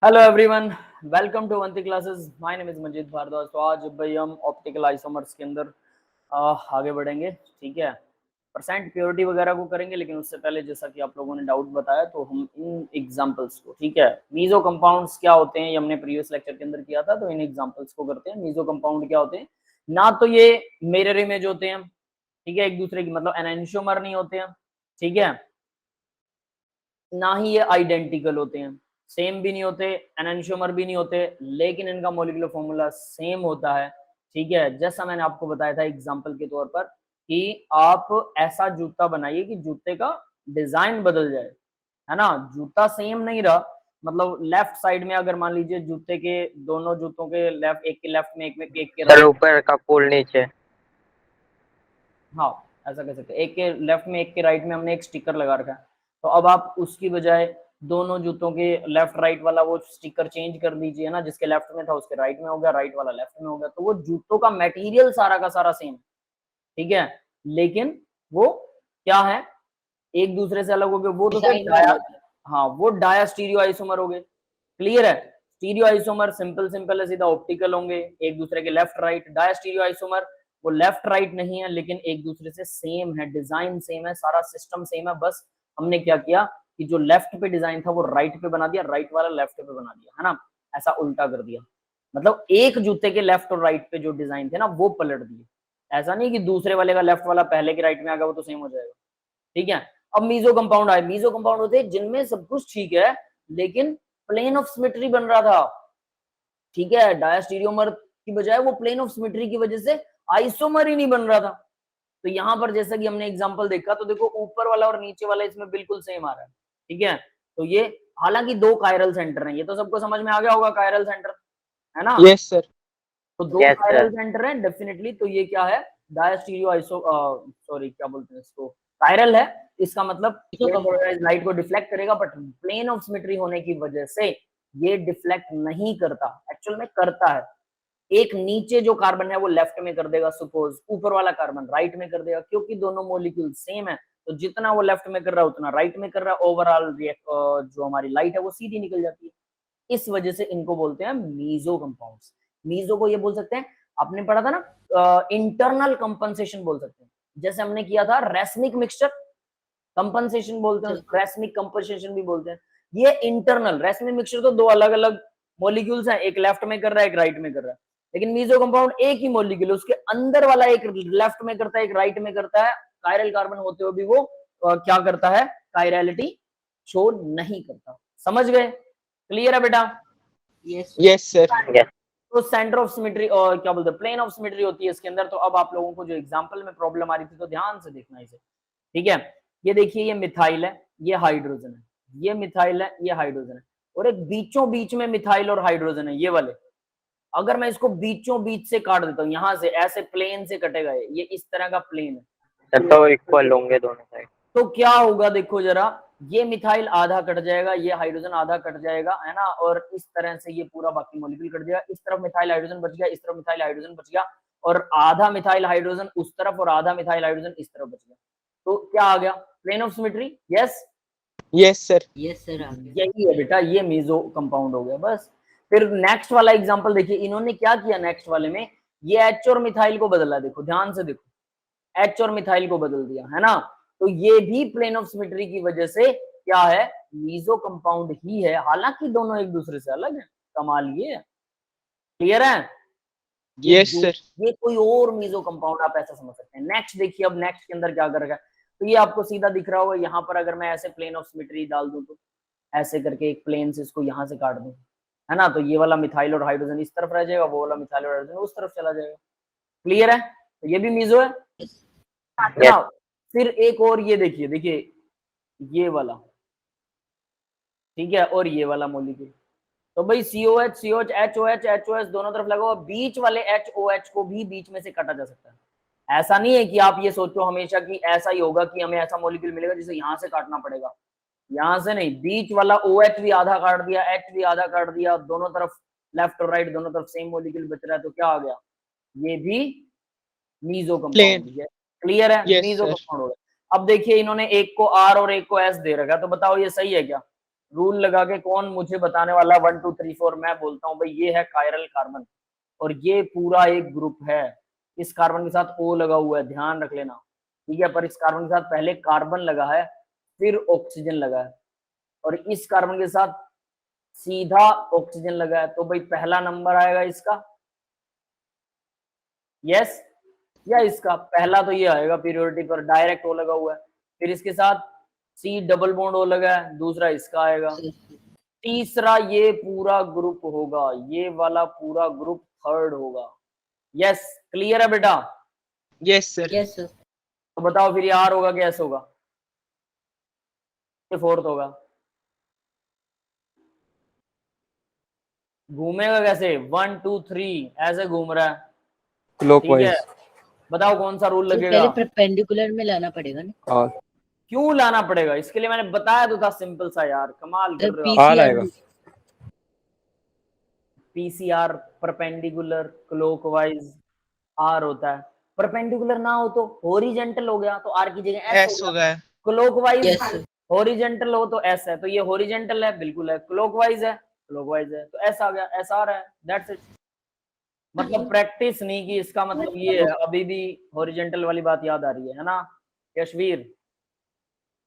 Hello everyone, welcome to वंती classes. My name is Manjeet Bhardwaj. तो आज भाई हम ऑप्टिकल आइसोमर्स के अंदर आगे बढ़ेंगे। ठीक है, परसेंट प्योरिटी वगैरह को करेंगे, लेकिन उससे पहले जैसा कि आप लोगों ने डाउट बताया तो हम इन एग्जांपल्स को, ठीक है, मीजो कंपाउंड्स क्या होते हैं ये हमने प्रीवियस लेक्चर के अंदर किया था, तो इन एग्जांपल्स को करते हैं। मीजो कंपाउंड क्या होते हैं? ना तो ये मिरर इमेज होते हैं, ठीक है, एक दूसरे की, मतलब एनेंशियोमर नहीं होते हैं, ठीक है, ना ही ये आइडेंटिकल होते हैं, सेम भी नहीं होते, एनेंशियोमर भी नहीं होते, लेकिन इनका मॉलिक्यूलर फॉर्मूला सेम होता है। ठीक है, जैसा मैंने आपको बताया था एग्जांपल के तौर पर कि आप ऐसा जूता बनाइए कि जूते का डिजाइन बदल जाए, है ना। जूता सेम नहीं रहा, मतलब लेफ्ट साइड में अगर मान लीजिए जूते के दोनों जूतों के लेफ्ट, एक के लेफ्ट में, एक के सर राइट। ऊपर का पोल नीचे। हाँ, ऐसा कर सकते हैं, एक के लेफ्ट में एक के राइट में हमने एक स्टिकर लगा रखा है, तो अब आप उसकी बजाय दोनों जूतों के लेफ्ट राइट वाला वो स्टिकर चेंज कर दीजिए ना, जिसके लेफ्ट में था उसके राइट में हो गया, राइट वाला लेफ्ट में हो गया, तो वो जूतों का मटेरियल सारा का सारा सेम, ठीक है, लेकिन वो क्या है, एक दूसरे से अलग हो गए। वो तो फिर डाया, हाँ, वो डाया स्टीरियो आइसोमर हो गए। क्लियर है? स्टीरियो आइसोमर सिंपल सिंपल है, सीधा ऑप्टिकल होंगे, एक दूसरे के left right. Diastereoisomer वो लेफ्ट राइट नहीं है, लेकिन एक दूसरे से सेम है, डिजाइन सेम है, सारा सिस्टम सेम है, बस हमने क्या किया कि जो लेफ्ट पे डिजाइन था वो राइट पे बना दिया, राइट वाला लेफ्ट पे बना दिया, है ना, ऐसा उल्टा कर दिया। मतलब एक जूते के लेफ्ट और राइट पे जो डिजाइन थे ना वो पलट दिए। ऐसा नहीं कि दूसरे वाले का लेफ्ट वाला पहले के राइट में आ गया वो तो सेम हो जाएगा। ठीक है, अब मीजो कंपाउंड आए। मीजो कंपाउंड होते हैं जिनमें सब कुछ ठीक है, लेकिन प्लेन ऑफ सिमेट्री बन रहा था। ठीक है, डायस्टीरियोमर की बजाय वो प्लेन ऑफ सिमेट्री की वजह से आइसोमर ही नहीं बन रहा था। तो यहां पर जैसा कि हमने एग्जांपल देखा, तो देखो ऊपर वाला और नीचे वाला इसमें बिल्कुल सेम आ रहा है। ठीक है, तो ये हालांकि दो कायरल सेंटर हैं, ये तो सबको समझ में आ गया होगा, कायरल सेंटर, है ना। Yes sir. तो दो यस कायरल सर। सेंटर हैं डेफिनेटली, तो ये क्या है, डायस्टीरियो आइसो, सॉरी क्या बोलते हैं इसको, कायरल है। इसका मतलब लाइट को डिफ्लेक्ट करेगा, बट प्लेन ऑफ सिमेट्री होने की वजह से ये डिफ्लेक्ट नहीं करता, एक्चुअल में करता है। एक नीचे जो कार्बन है वो लेफ्ट में कर देगा, सपोज ऊपर वाला कार्बन राइट में कर देगा, क्योंकि दोनों मॉलिक्यूल सेम है, तो जितना वो लेफ्ट में कर रहा है उतना राइट में कर रहा है, ओवरऑल जो हमारी लाइट है वो सीधी निकल जाती है। इस वजह से इनको बोलते हैं मीजो कंपाउंड्स। मीजो को ये बोल सकते हैं, आपने पढ़ा था ना, इंटरनल कंपनसेशन बोल सकते हैं, जैसे हमने किया था रेसमिक मिक्सचर कंपनसेशन बोलते हैं, रेसमिक कंपनसेशन भी बोलते हैं। ये इंटरनल रेसमिक मिक्सचर तो दो अलग अलग मॉलिक्यूल्स हैं, एक लेफ्ट में कर रहा है एक राइट में कर रहा है, लेकिन मीजो कंपाउंड एक ही मॉलिक्यूल, उसके अंदर वाला एक लेफ्ट में करता है एक राइट में करता है, कायरल कार्बन होते हुए भी वो क्या करता है, कायरलिटी शो नहीं करता। समझ गए? क्लियर है बेटा? Yes sir. यस तो सेंटर ऑफ सिमेट्री और क्या बोलते हैं, प्लेन ऑफ सिमेट्री होती है इसके अंदर। तो अब आप लोगों को जो एग्जांपल में प्रॉब्लम आ रही थी, तो ध्यान से देखना इसे। ठीक है, ये देखिए, ये मिथाइल है, ये हाइड्रोजन है, ये मिथाइल है, ये हाइड्रोजन है, और एक बीचों बीच में मिथाइल और हाइड्रोजन है, ये वाले। अगर मैं इसको बीचों बीच से काट देता हूँ, यहां से ऐसे प्लेन से कटेगा, ये इस तरह का प्लेन है, सर, तो इक्वल होंगे दोनों साइड। तो क्या होगा देखो जरा, ये मिथाइल आधा कट जाएगा, ये हाइड्रोजन आधा कट जाएगा, है ना, और इस तरह से ये पूरा बाकी मॉलिक्यूल कट जाएगा। इस तरफ मिथाइल हाइड्रोजन बच गया, इस तरफ मिथाइल हाइड्रोजन बच गया, और आधा मिथाइल हाइड्रोजन उस तरफ और आधा मिथाइल हाइड्रोजन इस तरफ बच गया। तो क्या आ गया, plane of symmetry. Yes yes sir. यही है बेटा, ये मीजो कंपाउंड हो गया बस। फिर नेक्स्ट वाला एग्जांपल देखिए, इन्होंने क्या किया नेक्स्ट वाले में, ये एच और मिथाइल को बदला, देखो ध्यान से देखो, एच और मिथाइल को बदल दिया, है ना। तो ये भी प्लेन ऑफ सिमेट्री की वजह से क्या है, मीजो कंपाउंड ही है, हालांकि दोनों एक दूसरे से अलग है। कमाल ये है। क्लियर है? Yes sir. ये कोई और मीजो कंपाउंड आप ऐसा समझ सकते हैं। नेक्स्ट देखिए, अब नेक्स्ट के अंदर क्या कर रखा है, तो ये आपको सीधा दिख रहा होगा, यहाँ पर अगर मैं ऐसे प्लेन ऑफ सिमेट्री डाल दूं, तो ऐसे करके एक प्लेन से इसको यहाँ से काट दूं, है ना, तो ये वाला मिथाइल और हाइड्रोजन इस तरफ रह जाएगा, वो वाला मिथाइल और हाइड्रोजन उस तरफ चला जाएगा। क्लियर है? तो ये भी मीजो है ना। फिर एक और ये देखिए, देखिए ये वाला, ठीक है, और ये वाला मॉलिक्यूल, तो भाई COH COH HOH HOH दोनों तरफ लगा हुआ, बीच वाले HOH को भी बीच में से काटा जा सकता है। ऐसा नहीं है कि आप ये सोचो हमेशा कि ऐसा ही होगा कि हमें ऐसा मॉलिक्यूल मिलेगा जिसे यहां से काटना पड़ेगा, यहां से नहीं, बीच वाला OH भी आधा काट दिया, H भी आधा काट दिया, दोनों तरफ लेफ्ट और राइट दोनों तरफ सेम मॉलिक्यूल बच रहा है, तो क्या आ गया, ये भी मीजो प्लेन। कंपाउंड है। क्लियर है? Yes meso sir. कंपाउंड हो गया। अब देखिए, इन्होंने एक को R और एक को S दे रखा, तो बताओ ये सही है क्या? रूल लगा के कौन मुझे बताने वाला 1 2 3 4? मैं बोलता हूँ भाई ये है कायरल कार्बन और ये पूरा एक ग्रुप है। इस कार्बन के साथ O लगा हुआ है, ध्यान रख लेना, ठीक है। पर इस कार्बन के साथ पहले कार्बन लगा है, फिर ऑक्सीजन लगा है, और इस कार्बन के साथ सीधा ऑक्सीजन लगा है। तो भाई पहला नंबर आएगा इसका, यस, या इसका? पहला तो ये आएगा, पीरियोडिक पर डायरेक्ट O लगा हुआ है। फिर इसके साथ C डबल बॉन्ड O लगा है, दूसरा इसका आएगा। तीसरा ये पूरा ग्रुप होगा, ये वाला पूरा ग्रुप थर्ड होगा। यस, क्लियर है बेटा? Yes, sir. Yes, sir. तो बताओ फिर ये R होगा कि S होगा? ये फोर्थ होगा। घूमेगा कैसे? 1 2 3 ऐसे घूम रहा है, ठीक है। Clockwise. बताओ कौन सा रूल तो लगेगा? पहले परपेंडिकुलर में लाना पड़ेगा ना। R. क्यों लाना पड़ेगा? इसके लिए मैंने बताया तो था, सिंपल सा यार, कमाल कर रहे हो R आएगा। पीसीआर परपेंडिकुलर क्लॉकवाइज आर होता है। परपेंडिकुलर ना हो तो हॉरिजेंटल हो गया, तो आर की जगह एस S हो गया। Clockwise Yes, sir. हॉरिजेंटल हो तो एस है, तो ये हॉरिजेंटल है, बिल्कुल है। क्लॉकवाइज है, क्लॉकवाइज है, तो एस आ गया, एस आर है, दैट्स इट। मतलब प्रैक्टिस नहीं की, इसका मतलब ये है। अभी भी हॉरिजेंटल वाली बात याद आ रही है ना यशवीर?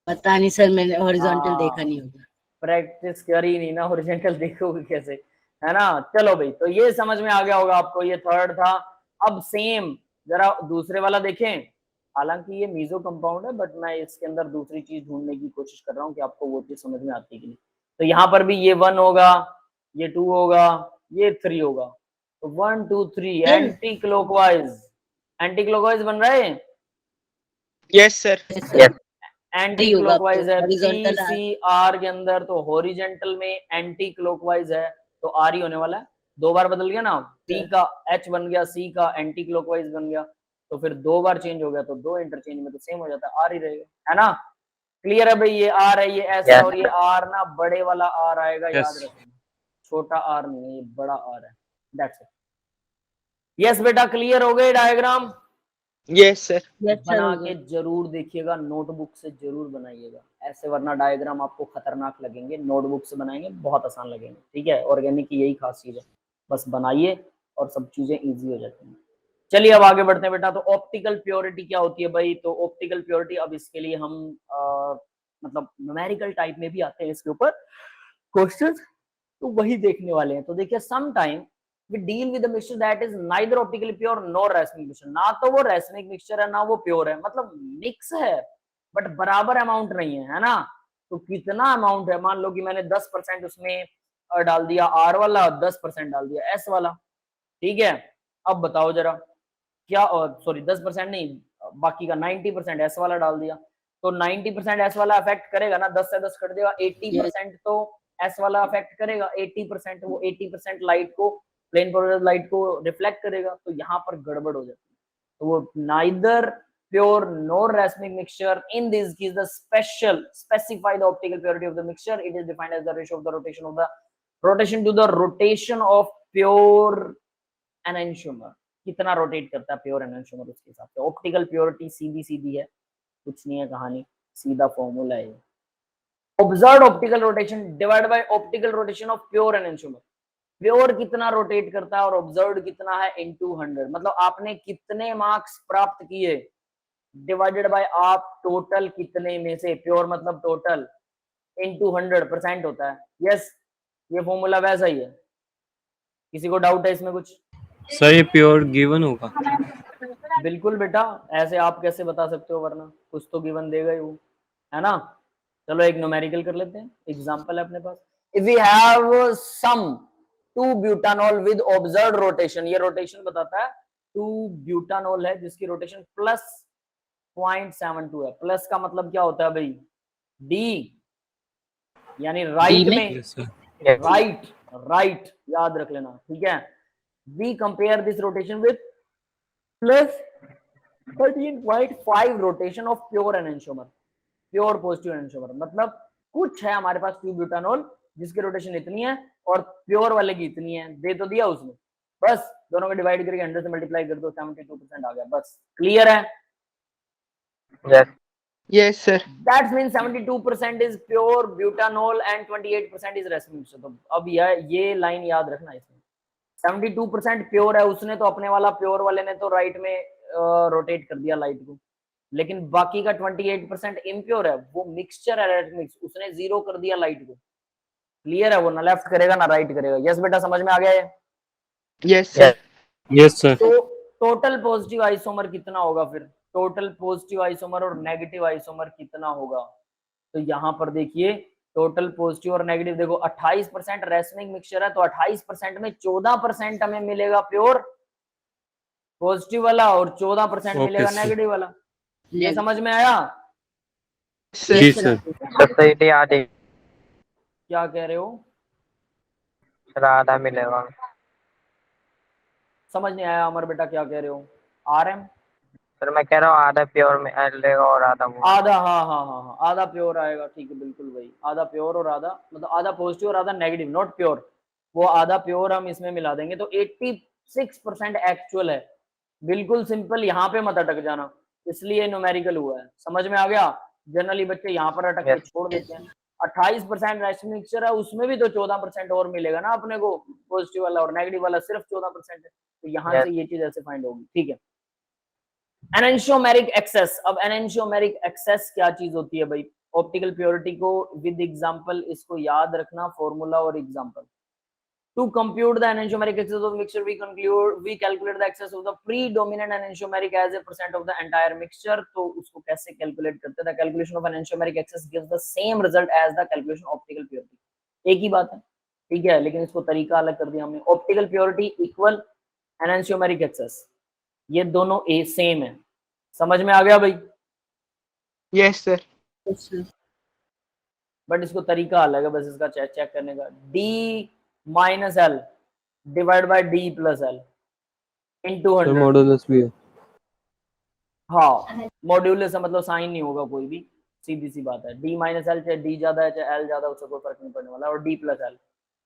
पता नहीं सर, मैंने हॉरिजॉन्टल हाँ। देखा नहीं होगा। प्रैक्टिस करी नहीं ना, हॉरिजेंटल देखोगे कैसे, है ना? चलो भाई, तो ये समझ में आ गया होगा आपको, ये थर्ड था। अब सेम जरा दूसरे वाला देखें, हालांकि ये मीजो कंपाउंड है, बट मैं इसके अंदर दूसरी चीज ढूंढने की कोशिश कर रहा हूँ कि आपको वो चीज समझ में आती है कि नहीं। तो यहाँ पर भी ये 1 होगा, ये 2 होगा, ये 3 होगा। तो 1 2 3 एंटी क्लॉकवाइज बन रहा है। Yes, sir. Yes, sir. Yes. Anti होगा अब क्लॉकवाइज तो, है horizontal R। पीसीआर के अंदर, तो हॉरिजेंटल में एंटी क्लॉकवाइज है, तो आर ही होने वाला है। 2 बार बदल गया ना, पी का एच बन गया, सी का एंटी क्लॉकवाइज बन गया, तो फिर 2 बार चेंज हो गया, तो 2 इंटरचेंज में तो सेम हो जाता है, आर ही रहेगा, है ना? क्लियर है भाई? ये आर है, ये एस है, Yes. और ये आर ना बड़े वाला आर आएगा, Yes. याद रखना, छोटा आर नहीं है, ये बड़ा आर है, दैट्स इट। यस बेटा, क्लियर हो गए diagram? Yes, sir. Yes, sir, बना हो के गया। जरूर देखिएगा, नोटबुक से जरूर बनाइएगा ऐसे, वरना डायग्राम आपको खतरनाक लगेंगे। नोटबुक से बनाएंगे बहुत आसान लगेंगे, ठीक है। ऑर्गेनिक की यही खास चीज है, बस बनाइए और सब चीजें इजी हो जाती हैं। चलिए अब आगे बढ़ते हैं बेटा। तो ऑप्टिकल प्योरिटी क्या होती है भाई? तो ऑप्टिकल प्योरिटी, अब इसके लिए हम मतलब न्यूमेरिकल टाइप में भी आते हैं इसके ऊपर क्वेश्चंस, तो वही देखने वाले हैं। तो देखिए, some time we deal with a mixture that is neither optically pure nor racemic mixture। ना तो वो racemic mixture है, ना वो प्योर है, मतलब मिक्स है बट बराबर अमाउंट नहीं है, है ना? तो कितना अमाउंट है? मान लो कि मैंने 10% उसमें डाल दिया आर वाला, 10% डाल दिया एस वाला, ठीक है। अब बताओ जरा, क्या, सॉरी 10% नहीं, बाकी का 90% एस वाला डाल दिया, तो 90% एस वाला अफेक्ट करेगा ना, 10 से 10 कट देगा, 80% तो एस वाला अफेक्ट करेगा, 80% वो 80% लाइट को, प्लेन पोलराइज्ड लाइट को रिफ्लेक्ट करेगा, तो यहाँ पर गड़बड़ हो जाती है। तो वो neither pure nor racemic mixture, in this case the specify the optical purity of the mixture, it is defined as the ratio of the rotation to the rotation of pure enantiomer। कितना rotate करता है pure एनांशियोमर, उसके हिसाब से optical purity सीधी सीधी है, कुछ नहीं है कहानी, सीधा फॉर्मूला है। Observed optical rotation divide by optical rotation of pure enantiomer. Pure कितना रोटेट करता है और ऑब्जर्व्ड कितना है, इनटू 100, मतलब आपने कितने मार्क्स प्राप्त किए डिवाइडेड बाय आप टोटल कितने में से, प्योर मतलब टोटल, इनटू 100% होता है। यस, ये फॉर्मूला वैसा ही है। किसी को डाउट है इसमें कुछ? सर ये प्योर गिवन होगा? बिल्कुल बेटा, ऐसे आप कैसे बता सकते हो, वरना कुछ तो गिवन देगा ही वो, है ना? चलो एक न्यूमेरिकल कर लेते हैं, एग्जांपल है अपने पास। If we have some 2 butanol with observed rotation, ये रोटेशन बताता है 2 ब्यूटानॉल है जिसकी रोटेशन प्लस 0.72 है। प्लस का मतलब क्या होता है भाई? डी, यानी राइट में, यस सर। राइट, राइट याद रख लेना, ठीक है। We compare this rotation with plus 13.5 rotation of pure enantiomer, pure positive enantiomer, मतलब कुछ है हमारे पास 2 ब्यूटानॉल जिसकी रोटेशन इतनी है और प्योर वाले की इतनी है, दे तो दिया उसने, बस दोनों को डिवाइड करके 100 से मल्टीप्लाई कर दो, 72% आ गया, बस। क्लियर है? Yes. Yes, sir. That means 72% is pure butanol and 28% is racemic mixture. तो अब ये लाइन याद रखना इसमें, 72% प्योर है, उसने तो अपने वाला प्योर वाले ने तो राइट में रोटेट कर दिया लाइट को, लेकिन बाकी का 28% इम्प्योर है, वो मिक्सचर है रेड मिक्स, उसने जीरो कर दिया लाइट को। क्लियर है, वो ना लेफ्ट करेगा ना राइट करेगा। यस बेटा, समझ में आ गया ये? Yes, sir. Yes sir. तो टोटल पॉजिटिव आइसोमर कितना होगा फिर? टोटल पॉजिटिव आइसोमर और नेगेटिव आइसोमर कितना होगा? तो यहाँ पर देखिए टोटल पॉजिटिव और नेगेटिव, देखो 28% रेसमिक मिक्सचर है, तो 28% में 14% हमें मिलेगा प्योर पॉजिटिव वाला और 14% Okay, मिलेगा sir. नेगेटिव वाला। ये Negative. समझ में आया? Sir. जी Yes, सर। सोसाइटी आधी, क्या कह रहे हो? सर आधा मिलेगा। समझ नहीं आया अमर बेटा, क्या कह रहे हो? RM सर मैं कह रहा हूँ आधा प्योर में लेगा और आधा वो। आधा, हाँ, आधा प्योर आएगा, ठीक है बिल्कुल भाई, आधा प्योर और आधा, मतलब आधा पॉजिटिव और आधा नेगेटिव, नॉट प्योर, वो आधा प्योर हम इसमें मिला देंगे, तो 86% एक्चुअल है। बिल्कुल सिंपल, यहाँ पे मत अटक जाना, इसलिए न्यूमेरिकल हुआ है। समझ में आ गया? जनरली बच्चे यहाँ पर अटक के Yes. छोड़ देते हैं। 28% रेशनल मिक्सचर है, उसमें भी तो 14% और मिलेगा ना अपने को, पॉजिटिव वाला, और नेगेटिव वाला सिर्फ 14% है, तो यहाँ Yes. से ये चीज ऐसे फाइंड होगी। ठीक है, एनेंशियोमेरिक एक्सेस। अब एनेंशियोमेरिक एक्सेस क्या चीज होती है भाई? ऑप्टिकल प्योरिटी को विद एग्जांपल, इसको याद रखना, फॉर्मूला और example. To compute the enantiomeric excess of mixture we calculate the excess of the predominant enantiomeric as a percent of the entire mixture. तो उसको कैसे कैलकुलेट करते हैं? The calculation of enantiomeric excess gives the same result as the calculation optical purity. एक ही बात है, ठीक है, लेकिन इसको तरीका अलग कर दिया हमने। ऑप्टिकल प्योरिटी इक्वल एनेंशियोमेरिक एक्सेस, ये दोनों ए सेम है। समझ में आ गया भाई? Yes, sir. Yes, sir. But इसको तरीका अलग है, बस इसका चेक करने का। D minus L divide by D plus L into sir 100। Modulus भी है। हाँ, मॉड्यूलस से मतलब साइन नहीं होगा कोई भी, सीधी सी बात है। D माइनस एल, चाहे D ज्यादा है चाहे L ज्यादा, उससे कोई फर्क नहीं पड़ने वाला, और D प्लस एल,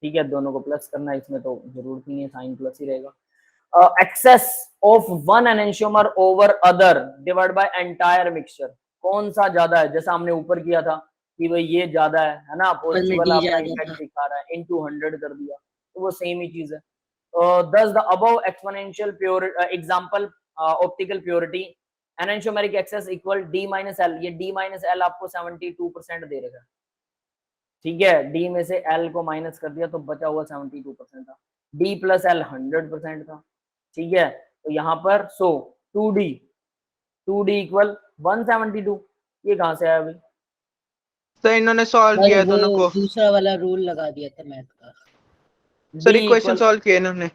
ठीक है, दोनों को प्लस करना है, इसमें तो जरूरत नहीं है, साइन प्लस ही रहेगा। Excess of one enantiomer over other divide by entire mixture, कौन सा ज्यादा है? जैसा हमने ऊपर किया था कि भाई ये ज्यादा है ना, पॉजिटिव वाला D अपना ज्यादा इफेक्ट था। दिखा रहा है, इनटू 100 कर दिया, तो वो सेम ही चीज है। thus the above exponential pure example optical purity enantiomeric excess equal D minus L। ये D minus L आपको 72% दे रखा है, ठीक है, D में से L को माइनस कर दिया तो बचा हुआ 72% था। D प्लस L 100% था, ठीक है, तो यहाँ पर 2D इक्वल 172। ये कहाँ से आया भाई? सर इन्होंने सॉल्व और किया दोनों वो को। दूसरा वाला रूल लगा दिया था मैथ का। Sir D equation equal, solve किया इन्होंने।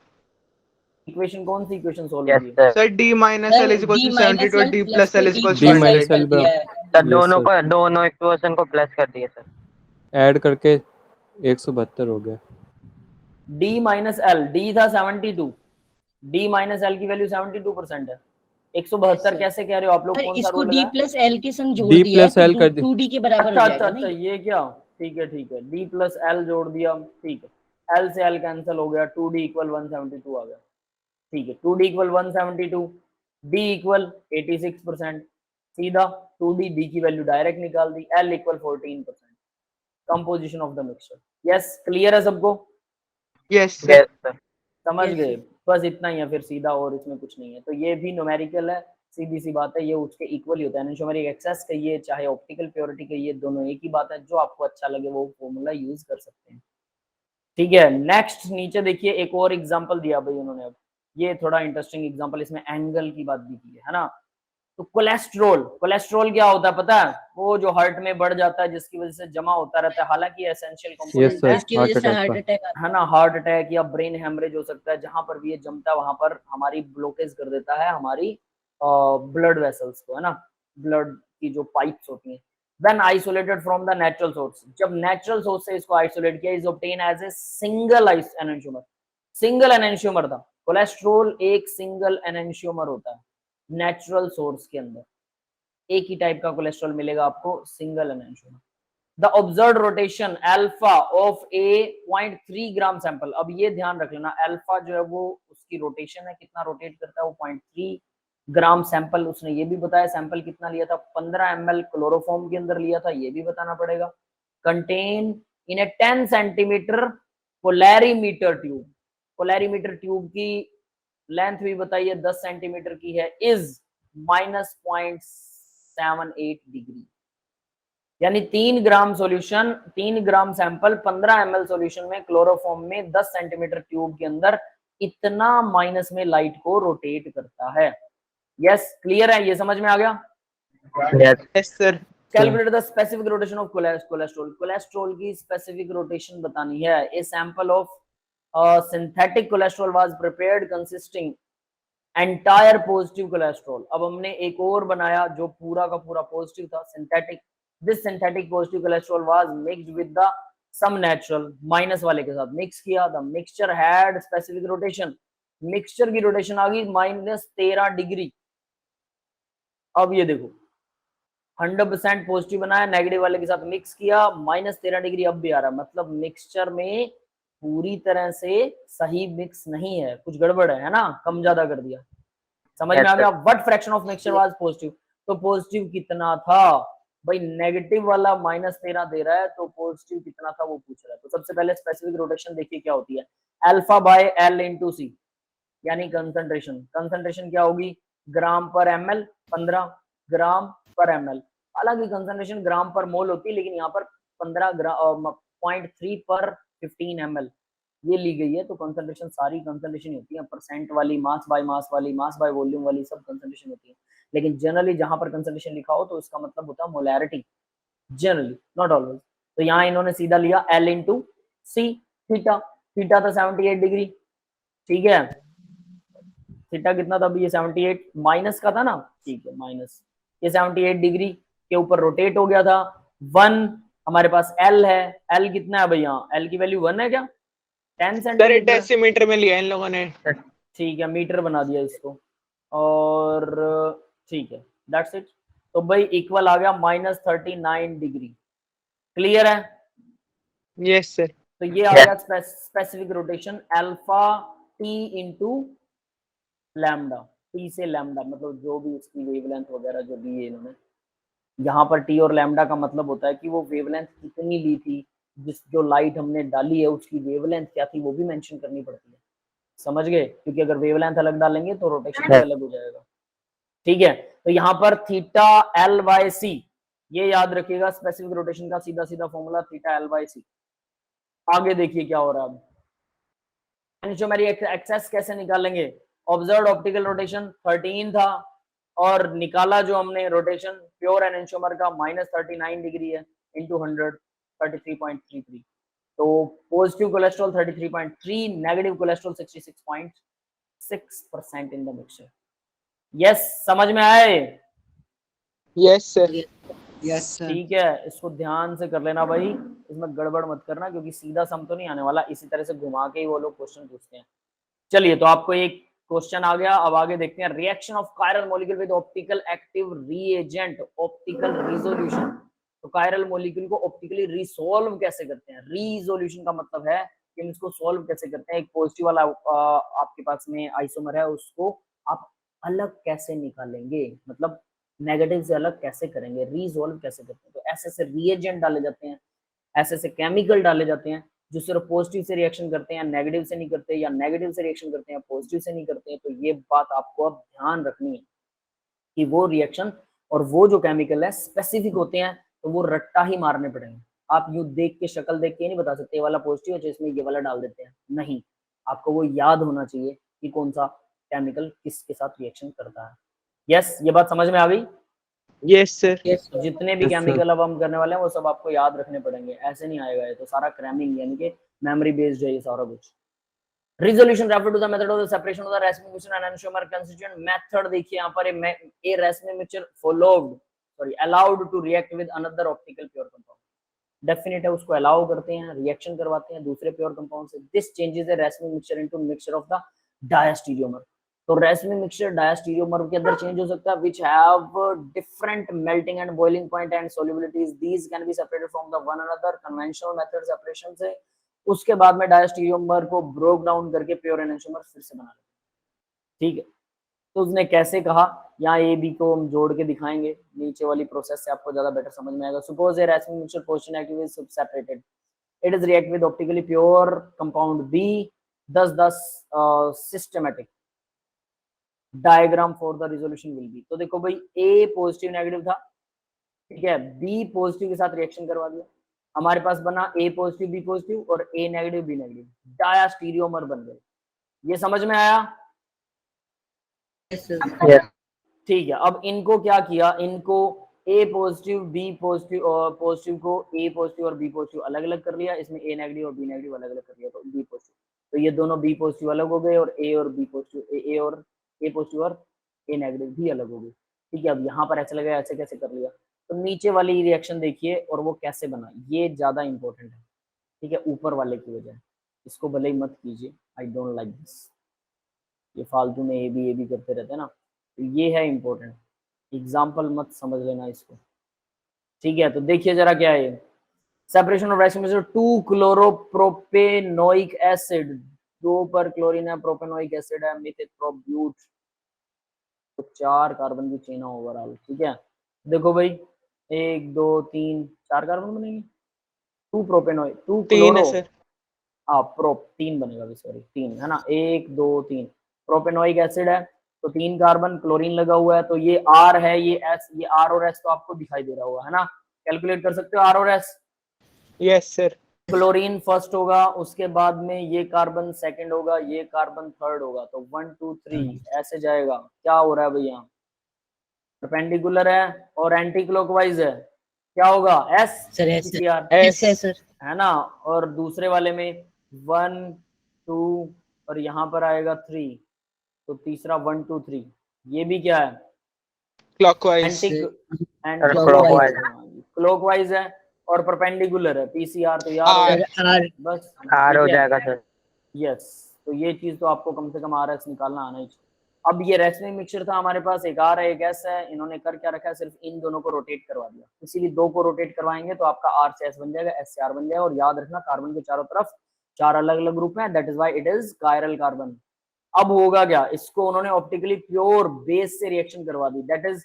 इक्वेशन कौन सी इक्वेशन सॉल्व Yes, की है? sir. Sir D minus L is equal to 72 और D plus L is equal to D 100। minus L दिया है। Sir Yes, sir. दोनों इक्वेशन को प्लस कर दिए सर। ऐड करके 172 हो गया। D माइनस एल, D था 72, D माइनस एल की वैल्यू 72% है। 172 कैसे कह रहे हो आप लोग? पर कौन सा इसको रूल D है? प्लस L के संग जोड़ D दिया है plus L कर दी। 2D के बराबर अच्छा हो अच्छा जाएगा अच्छा, ना। ये क्या? ठीक है, D प्लस L जोड़ दिया, ठीक है, L से L कैंसिल हो गया, 2D इक्वल 172 आ गया, ठीक है, 2D इक्वल 172, D इक्वल 86%, सीधा 2D, D की वैल्यू डायरेक्ट निकाल दी, L equal 14%, composition of the mixture. Yes, clear है सबको? Yes, sir. Yes, sir. समझ Yes, गए? sir. बस इतना ही है फिर सीधा, और इसमें कुछ नहीं है। तो ये भी न्यूमेरिकल है, सीधी सी बात है, ये उसके इक्वल ही होता है। एनेंशियोमेरिक एक्सेस कहिए चाहे ऑप्टिकल प्योरिटी कहिए, दोनों एक ही बात है। जो आपको अच्छा लगे वो फॉर्मूला यूज कर सकते हैं, ठीक है। नेक्स्ट नीचे देखिए, एक और एग्जांपल दिया भाई उन्होंने। अब ये थोड़ा इंटरेस्टिंग एग्जांपल, इसमें एंगल की बात भी की है ना। तो कोलेस्ट्रॉल क्या होता है पता है? वो जो हार्ट में बढ़ जाता है, जिसकी वजह से जमा होता रहता है, हालांकि एसेंशियल Yes, कंपोनेंट sir. है, जिसकी वजह से Heart हार्ट attack अटैक है ना, हार्ट अटैक या ब्रेन हेमरेज हो सकता है। जहां पर भी ये जमता है वहां पर हमारी ब्लॉकेज कर देता है हमारी ब्लड वेसल्स को, है ना, ब्लड की जो पाइप्स होती हैं। When isolated from the natural source, जब नेचुरल सोर्स से इसको आइसोलेट किया, is obtain as a single enantiomer. Single enantiomer था कोलेस्ट्रॉल, एक सिंगल एनेंशियोमर होता है नेचुरल सोर्स के अंदर। एक ही टाइप का कोलेस्ट्रॉल मिलेगा आपको, single enantiomer. The observed rotation alpha of A 0.3 gram sample. अब ये ध्यान रख लेना, अल्फा जो है वो उसकी रोटेशन है, कितना रोटेट करता है वो 0.3 ग्राम सैंपल उसने ये भी बताया, सैंपल कितना लिया था, 15 ml क्लोरोफॉर्म के अंदर लिया था, ये भी बताना पड़ेगा। Contain in A 10 centimetre polarimeter tube, polarimeter tube की लेंथ भी बताइए 10 सेंटीमीटर की है, इज -0.78 डिग्री, यानी 3 gram solution, 3 gram sample 15 ml solution में क्लोरोफॉर्म में 10 सेंटीमीटर ट्यूब के अंदर इतना माइनस में लाइट को रोटेट करता है। यस, क्लियर है, ये समझ में आ गया। Yes. Yes, sir. Calculate the specific rotation of cholesterol, cholesterol की स्पेसिफिक रोटेशन बतानी है। A sample of synthetic cholesterol was prepared consisting entire positive cholesterol. अब हमने एक और बनाया जो पूरा का पूरा पॉजिटिव था, synthetic. This synthetic positive cholesterol was mixed with the some natural, minus वाले के साथ मिक्स किया। The mixture had specific rotation, mixture की रोटेशन आ गई -13 डिग्री। अब ये देखो 100% पॉजिटिव बनाया, नेगेटिव वाले के साथ मिक्स किया, -13 डिग्री अब भी आ रहा है, मतलब मिक्सचर में पूरी तरह से सही मिक्स नहीं है, कुछ गड़बड़ है ना, कम ज्यादा कर दिया। समझ में आ गया। What fraction of mixture was positive, तो पॉजिटिव कितना था भाई, नेगेटिव वाला -13 दे रहा है तो पॉजिटिव कितना था वो पूछ रहा है। तो सबसे पहले स्पेसिफिक रोटेशन देखिए क्या होती है, अल्फा बाय एल इंटू सी, यानी कंसंट्रेशन, कंसंट्रेशन क्या होगी ग्राम पर ml, 15 ग्राम पर ml। हालांकि कंसंट्रेशन ग्राम पर मोल होती है, लेकिन यहाँ पर 15 ग्राम 0.3 पर 15 ml ये ली गई है, तो कंसंट्रेशन सारी कंसंट्रेशन होती है, परसेंट वाली, मास बाय मास वाली, मास बाय वॉल्यूम वाली, सब कंसंट्रेशन होती है। लेकिन जनरली जहां पर कंसंट्रेशन लिखा हो तो इसका मतलब होता है मोलैरिटी, जनरली, नॉट ऑलवेज। तो यहाँ इन्होंने सीधा लिया L इंटू सी, थीटा, थीटा था 78 डिग्री, ठीक है, थीटा कितना था अभी, ये 78 माइनस का था ना, ठीक है, माइनस, ये 78 डिग्री के ऊपर रोटेट हो गया था। 1 हमारे पास L है, L कितना है भैया, L की वैल्यू 1 है क्या, 10 सर सेंटीमीटर, डेसीमीटर में लिया इन लोगों ने। ठीक है, मीटर बना दिया इसको, और ठीक है, दैट्स इट। तो भाई इक्वल आ गया -39 डिग्री, क्लियर है। Yes sir. तो ये आ गया specific rotation alpha T into lambda, T से लैम्डा, मतलब जो भी उसकी वेवलेंथ वगैरह जो दी है इन्होंने। यहाँ पर टी और लैम्डा का मतलब होता है कि वो वेवलेंथ कितनी ली थी, जिस जो लाइट हमने डाली है उसकी वेवलेंथ क्या थी वो भी मेंशन करनी पड़ती है, समझ गए, क्योंकि अगर वेवलेंथ अलग डालेंगे तो रोटेशन भी अलग हो जाएगा, ठीक है। तो यहाँ पर थीटा एल बाय सी, ये याद रखिएगा स्पेसिफिक रोटेशन का सीधा सीधा फॉर्मूला, थीटा एल बाय सी। आगे देखिए क्या हो रहा है अब, एनिसोमेरी एक्सेस कैसे निकालेंगे, ऑब्जर्व्ड ऑप्टिकल रोटेशन 13 था, और निकाला जो हमने रोटेशन प्योर एनेंशियोमर का -39 डिग्री है इंटू 100 33.33, तो positive cholesterol 33.3, negative cholesterol 66.6% in the mixture. Yes, समझ में आए, यस सर। Yes sir. ठीक है, इसको ध्यान से कर लेना भाई, इसमें गड़बड़ मत करना, क्योंकि सीधा सम तो नहीं आने वाला, इसी तरह से घुमा के ही वो लोग क्वेश्चन पूछते हैं। चलिए, तो आपको एक क्वेश्चन आ गया, अब आगे देखते हैं, reaction of chiral molecule with optical active reagent, optical resolution. तो कायरल मॉलिक्यूल को ऑप्टिकली रिसोल्व कैसे करते हैं, रिजोल्यूशन का मतलब है कि हम इसको सोल्व कैसे करते हैं। एक पॉजिटिव वाला आपके पास में आइसोमर है, उसको आप अलग कैसे निकालेंगे, मतलब नेगेटिव से अलग कैसे करेंगे, रिजोल्व कैसे करते हैं। तो ऐसे से रिएजेंट डाले जाते हैं, ऐसे से केमिकल डाले जाते हैं जो सिर्फ पॉजिटिव से रिएक्शन करते हैं, नेगेटिव से नहीं करते, या नेगेटिव से रिएक्शन करते हैं पॉजिटिव से नहीं करते हैं। तो ये बात आपको अब ध्यान रखनी है कि वो रिएक्शन और वो जो केमिकल है स्पेसिफिक होते हैं, तो वो रट्टा ही मारने पड़ेंगे। आप यूं देख के, शक्ल देख के नहीं बता सकते ये वाला पॉजिटिव है इसमें ये वाला डाल देते हैं, नहीं, आपको वो याद होना चाहिए कि कौन सा केमिकल किसके साथ रिएक्शन करता है। यस, ये बात समझ में आ गई। Yes sir. तो जितने भी केमिकल अब हम करने वाले हैं वो सब आपको याद रखने पड़ेंगे, ऐसे नहीं आएगा, ये तो सारा क्रैमिंग यानी कि मेमोरी बेस्ड है ये सारा कुछ। Resolution refer to the method of the separation of the racemic mixture and enantiomer constituent method। देखिए यहाँ पर a racemic mixture allowed to react with another optical pure compound, definite है, उसको अलाउ करते हैं, रिएक्शन करवाते हैं दूसरे प्योर कंपाउंड से। This changes the racemic mixture into mixture of the diastereomer। तो racemic mixture diastereomer के अंदर चेंज हो सकता है, which have different melting and boiling point and solubilities, these can be separated from the one another conventional method separation से। उसके बाद में डायस्टीरियोमर को ब्रोक डाउन करके प्योर एनेंशियोमर फिर से बना लेते हैं, ठीक है। तो उसने कैसे कहा, यहाँ ए बी को हम जोड़ के दिखाएंगे, नीचे वाली प्रोसेस से आपको ज्यादा बेटर समझ में आएगा। Suppose a racemic mixture position active is separated, it is react with optically pure compound B, this systematic diagram for the resolution will be. तो देखो भाई ए पॉजिटिव नेगेटिव था, ठीक है, बी पॉजिटिव के साथ रिएक्शन करवा दिया, हमारे पास बना ए पॉजिटिव बी पॉजिटिव और ए नेगेटिव बी नेगेटिव, डायास्टीरियोमर बन गए। ये समझ में आया? Yes, sir. Yes. ठीक है, अब इनको क्या किया, इनको ए पॉजिटिव बी पॉजिटिव और पॉजिटिव को ए पॉजिटिव और बी पॉजिटिव अलग अलग कर लिया, इसमें ए नेगेटिव और बी नेगेटिव अलग अलग कर लिया, तो बी पॉजिटिव, तो ये दोनों बी पॉजिटिव अलग हो गए और ए और बी पॉजिटिव, ए और ए पॉजिटिव और ए नेगेटिव भी अलग हो गए। ठीक है, अब यहाँ पर ऐसे लगा, ऐसे कैसे कर लिया, तो नीचे वाली रिएक्शन देखिए और वो कैसे बना, ये ज्यादा इंपॉर्टेंट है। ठीक है, ऊपर वाले की वजह, इसको भले ही मत कीजिए, आई डोंट लाइक दिस, ये फालतू में ए बी करते रहते हैं ना, तो ये है इंपॉर्टेंट, एग्जाम्पल मत समझ लेना इसको। ठीक है, तो देखिए जरा क्या है, separation of racemic mixture 2 chloropropanoic acid, 2 पर क्लोरीन है, प्रोपेनोइक एसिड है, मिथाइलप्रोब्यूट, तो 4 कार्बन की चेन है ओवरऑल। ठीक है, देखो भाई 1 2 3 4 कार्बन बनेंगे, 2 प्रोपेनोइक 2 3 है क्लोरो, सर। हाँ प्रोप 3 बनेगा, सॉरी 3 है ना, 1 2 3 प्रोपेनोइक एसिड है तो 3 कार्बन, क्लोरीन लगा हुआ है, तो ये R है, ये S, ये R और S तो आपको दिखाई दे रहा होगा है ना, कैलकुलेट कर सकते हो R और S। Yes sir. Chlorine first होगा, उसके बाद में ये कार्बन सेकंड होगा, ये कार्बन थर्ड होगा, तो 1 2 3 ऐसे जाएगा। क्या हो रहा है भैया, परपेंडिकुलर है और एंटी क्लॉकवाइज है, क्या होगा S सर ऐसे PCR, ऐसे है सर। है ना, और दूसरे वाले में 1 2 और यहाँ पर आएगा 3, तो तीसरा 1 2 3, ये भी क्या है क्लॉकवाइज। Anti Clockwise. क्लॉकवाइज है और परपेंडिकुलर है, PCR, तो यार R. सर आर बस R हो ठीक है? जाएगा सर। यस, तो ये चीज तो आपको कम से कम RS निकालना आना ही चाहिए। अब ये रेसनिंग मिक्सचर था हमारे पास, एक R है एक S है, इन्होंने कर क्या रखा है, सिर्फ इन दोनों को रोटेट करवा दिया, इसीलिए 2 को रोटेट करवाएंगे तो आपका R से S बन जाएगा, S से R बन जाएगा, और याद रखना कार्बन के चारों तरफ 4 अलग अलग ग्रुप हैं, that is why it is chiral carbon. अब होगा क्या, इसको उन्होंने ऑप्टिकली प्योर बेस से रिएक्शन करवा दी, दैट इज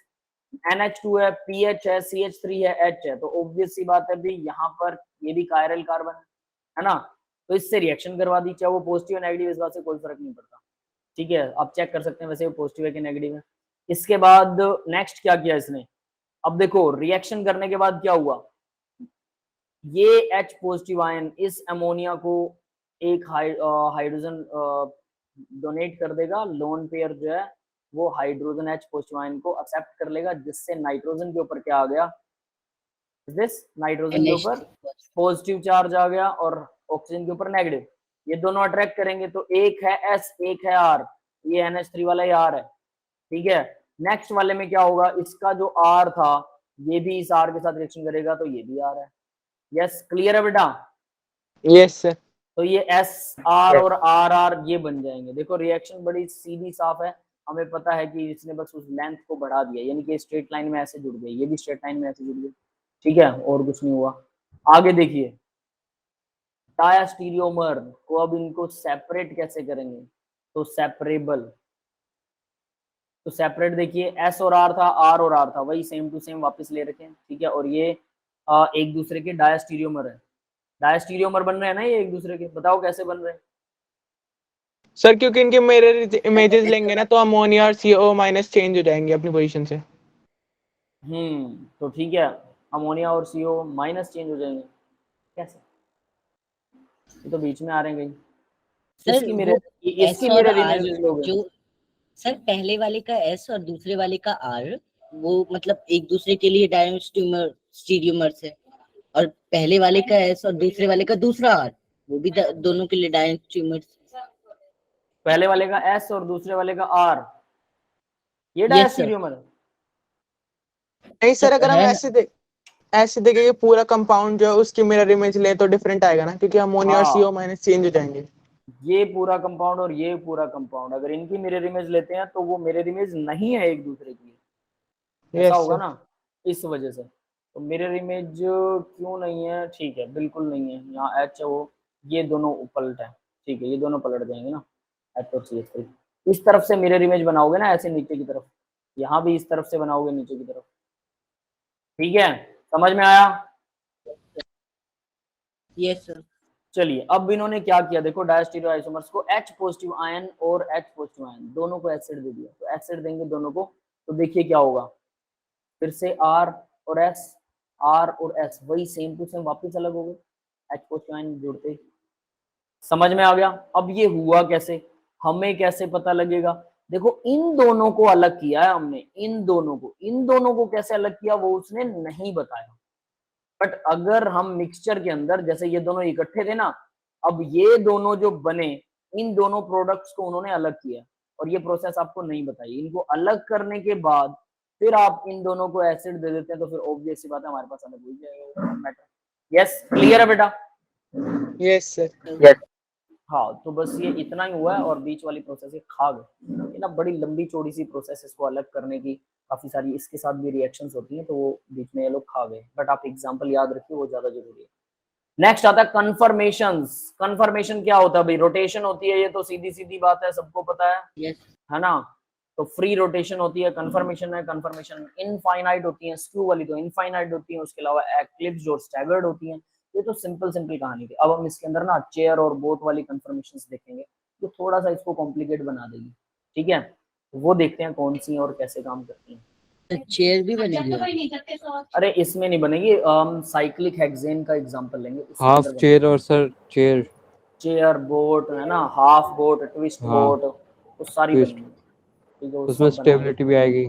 NH2 है, PH है, CH3 है, H है, तो ऑब्वियस सी बात है भी यहाँ पर ये भी कायरल कार्बन है ना, तो इससे रिएक्शन करवा दी, चाहे वो पॉजिटिव या नेगेटिव, इस बात से कोई फर्क नहीं पड़ता। ठीक है, आप चेक कर सकते हैं वैसे वो पॉजिटिव है कि नेगेटिव है। इसके बाद नेक्स्ट क्या किया इसने, अब देखो रिएक्शन करने के बाद क्या हुआ, ये H पॉजिटिव आयन इस अमोनिया को एक हाइड्रोजन डोनेट कर देगा, लोन पेयर जो है वो हाइड्रोजन H पॉजिटिव आयन को एक्सेप्ट कर लेगा, जिससे नाइट्रोजन के ऊपर क्या आ गया, दिस नाइट्रोजन के ऊपर पॉजिटिव चार्ज आ गया और ऑक्सीजन के ऊपर नेगेटिव, ये दोनों अट्रैक्ट करेंगे, तो एक है S एक है R, ये NH3 वाला ही R है। ठीक है, नेक्स्ट वाले में क्या होगा, इसका जो R था ये भी इस R के साथ रिएक्शन करेगा, तो ये भी R है। यस, क्लियर है बेटा? Yes sir. तो ये S R और R R ये बन जाएंगे। देखो रिएक्शन बड़ी सीधी साफ है, हमें पता है कि इसने बस उस लेंथ को बढ़ा दिया, यानी कि स्ट्रेट लाइन में ऐसे जुड़ गए, ये भी स्ट्रेट लाइन में ऐसे जुड़ गए। ठीक है, और कुछ नहीं हुआ। आगे देखिए डायास्टीरियोमर को, अब इनको सेपरेट कैसे करेंगे, तो सेपरेबल, तो सेपरेट देखिए S और R था, R और R था, वही सेम टू सेम वापस ले रखे हैं। ठीक है, और ये एक दूसरे के डायास्टीरियोमर है, डायास्टीरियोमर बन रहे हैं ना ये एक दूसरे के, बताओ कैसे बन रहे हैं? सर क्योंकि इनके मिरर इमेजेस लेंगे ना तो अमोनिया और CO माइनस चेंज हो जाएंगे अपनी पोजीशन से। तो ठीक है, अमोनिया और CO माइनस चेंज हो जाएंगे, कैसे, ये तो बीच में आ रहे हैं कहीं, सर इसकी मिरर, इसकी S और मिरर R इमेजेस लोगे, जो सर पहले वाले का S और दूसरे वाले का R, वो मतलब एक दूसरे के लिए डायस्टीरियोमर्स है, और पहले वाले का S और दूसरे वाले का दूसरा R, वो भी दोनों के लिए डायस्टीरियोमर्स। पहले वाले का S और दूसरे वाले का R, ये Yes, sir. डायास्टीरियोमर है। नहीं सर, अगर हम है ना? ऐसे देखेंगे पूरा कंपाउंड जो है उसकी मिरर इमेज ले तो डिफरेंट आएगा ना, क्योंकि अमोनिया और हाँ। CO माइनस चेंज हो जाएंगे। ये पूरा कंपाउंड और ये पूरा कंपाउंड, अगर इनकी मिरर इमेज लेते हैं तो वो मिरर इमेज नहीं है एक दूसरे की, ऐसा Yes, होगा sir. ना, इस वजह से। तो मिरर इमेज क्यों नहीं है, ठीक है बिल्कुल नहीं है, यहाँ H है वो, ये दोनों पलट है, ठीक है ये दोनों पलट जाएंगे ना H और CH3। इस तरफ से मिरर इमेज बनाओगे ना ऐसे नीचे की तरफ, यहाँ भी इस तरफ से बनाओगे नीचे की तरफ। ठीक है, समझ में आया? Yes sir. चलिए अब इन्होंने क्या किया, देखो डायस्टीरियो आइसोमर्स को H पॉजिटिव आयन और H पॉजिटिव आयन दोनों को एसिड दे दिया, तो एसिड देंगे दोनों को, तो देखिए क्या होगा, फिर से R और S, R और S वही सेम टू सेम वापस अलग हो गए, H पॉजिटिव आयन जुड़ते ही। समझ में आ गया? अब ये हुआ कैसे, हमें कैसे पता लगेगा? देखो इन दोनों को अलग किया है हमने, इन दोनों को कैसे अलग किया वो उसने नहीं बताया। बट अगर हम मिक्सचर के अंदर, जैसे ये दोनों इकट्ठे थे ना, अब ये दोनों जो बने, इन दोनों प्रोडक्ट्स को उन्होंने अलग किया और ये प्रोसेस आपको नहीं बताई। इनको अलग करने के बाद फिर आप इन दोनों को एसिड दे देते हैं, तो फिर ऑब्वियस सी बात है हमारे पास अलग हो जाएगा मैटर। यस, क्लियर है बेटा? Yes sir. यस हाँ, तो बस ये इतना ही हुआ है और बीच वाली प्रोसेस ये खा गए। ये ना बड़ी लंबी चौड़ी सी प्रोसेस, इसको अलग करने की काफी सारी इसके साथ भी रिएक्शंस होती हैं, तो वो बीच में ये लोग खा गए। बट आप एग्जांपल याद रखिए, वो ज्यादा जरूरी है। नेक्स्ट आता है कन्फर्मेशंस। कन्फर्मेशन क्या होता है भाई? रोटेशन होती है, ये तो सीधी सीधी बात है, सबको पता है, यस है ना? तो फ्री रोटेशन होती है, कन्फर्मेशन है। कन्फर्मेशन इनफाइनाइट होती है, स्क्यू वाली तो इनफाइनाइट होती है, उसके अलावा एक्लिप्स और स्टैगर्ड होती हैं। ये तो सिंपल कहानी थी। अब हम इसके अंदर ना चेयर और बोट वाली कन्फर्मेशंस देखेंगे, तो थोड़ा सा इसको कॉम्प्लिकेट बना देगी। ठीक है, वो देखते हैं कौन सी और कैसे काम करती हैं। चेयर भी बनेगी? अरे इसमें नहीं बनेगी, हम साइक्लिक हेक्सेन का एग्जांपल लेंगे, उसके हाफ अंदर चेयर और सर चेयर, चेयर बोट है ना, हाफ बोट, ट्विस्ट हाँ, बोट, वो सारी ट्विस्ट, बनेंगी। ठीक है, वो उसमें सब बनाएंगे। स्टेबिलिटी भी आएगी।